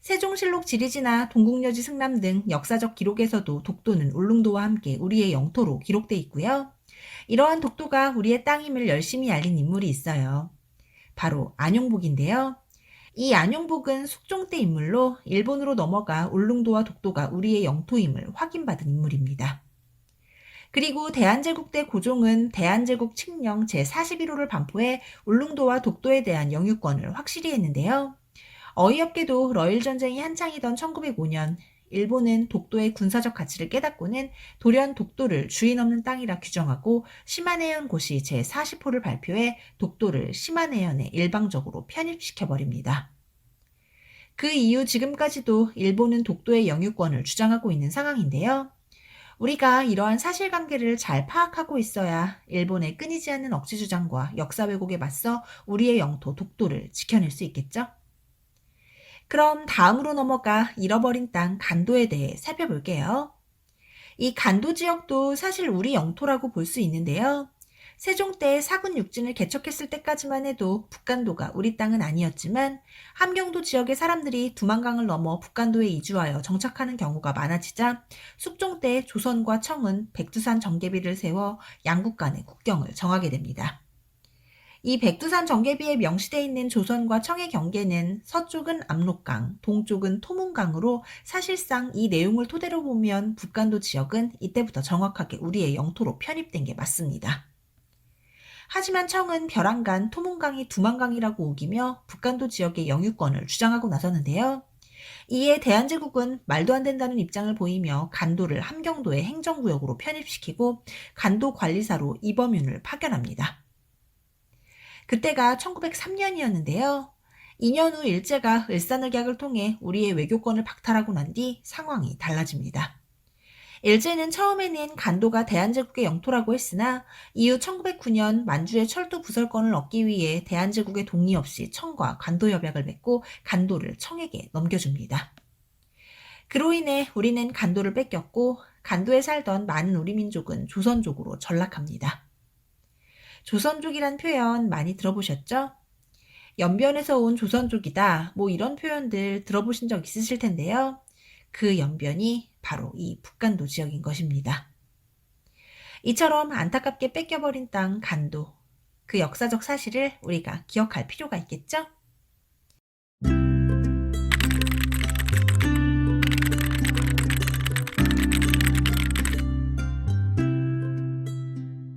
세종실록 지리지나 동국여지 승남 등 역사적 기록에서도 독도는 울릉도와 함께 우리의 영토로 기록돼 있고요. 이러한 독도가 우리의 땅임을 열심히 알린 인물이 있어요. 바로 안용복인데요. 이 안용복은 숙종 때 인물로 일본으로 넘어가 울릉도와 독도가 우리의 영토임을 확인받은 인물입니다. 그리고 대한제국 때 고종은 대한제국 칙령 제41호를 반포해 울릉도와 독도에 대한 영유권을 확실히 했는데요. 어이없게도 러일전쟁이 한창이던 1905년 일본은 독도의 군사적 가치를 깨닫고는 돌연 독도를 주인 없는 땅이라 규정하고 시마네현고시 제40호를 발표해 독도를 시마네현에 일방적으로 편입시켜버립니다. 그 이후 지금까지도 일본은 독도의 영유권을 주장하고 있는 상황인데요. 우리가 이러한 사실관계를 잘 파악하고 있어야 일본의 끊이지 않는 억지 주장과 역사 왜곡에 맞서 우리의 영토 독도를 지켜낼 수 있겠죠? 그럼 다음으로 넘어가 잃어버린 땅 간도에 대해 살펴볼게요. 이 간도 지역도 사실 우리 영토라고 볼 수 있는데요. 세종 때 사군 육진을 개척했을 때까지만 해도 북간도가 우리 땅은 아니었지만 함경도 지역의 사람들이 두만강을 넘어 북간도에 이주하여 정착하는 경우가 많아지자 숙종 때 조선과 청은 백두산 정계비를 세워 양국 간의 국경을 정하게 됩니다. 이 백두산 정계비에 명시되어 있는 조선과 청의 경계는 서쪽은 압록강, 동쪽은 토문강으로 사실상 이 내용을 토대로 보면 북간도 지역은 이때부터 정확하게 우리의 영토로 편입된 게 맞습니다. 하지만 청은 벼랑간, 토문강이 두만강이라고 우기며 북간도 지역의 영유권을 주장하고 나서는데요. 이에 대한제국은 말도 안 된다는 입장을 보이며 간도를 함경도의 행정구역으로 편입시키고 간도관리사로 이범윤을 파견합니다. 그때가 1903년이었는데요. 2년 후 일제가 을사늑약을 통해 우리의 외교권을 박탈하고 난 뒤 상황이 달라집니다. 일제는 처음에는 간도가 대한제국의 영토라고 했으나 이후 1909년 만주의 철도 부설권을 얻기 위해 대한제국의 동의 없이 청과 간도협약을 맺고 간도를 청에게 넘겨줍니다. 그로 인해 우리는 간도를 뺏겼고 간도에 살던 많은 우리 민족은 조선족으로 전락합니다. 조선족이란 표현 많이 들어보셨죠? 연변에서 온 조선족이다, 뭐 이런 표현들 들어보신 적 있으실 텐데요. 그 연변이 바로 이 북간도 지역인 것입니다. 이처럼 안타깝게 뺏겨버린 땅 간도, 그 역사적 사실을 우리가 기억할 필요가 있겠죠?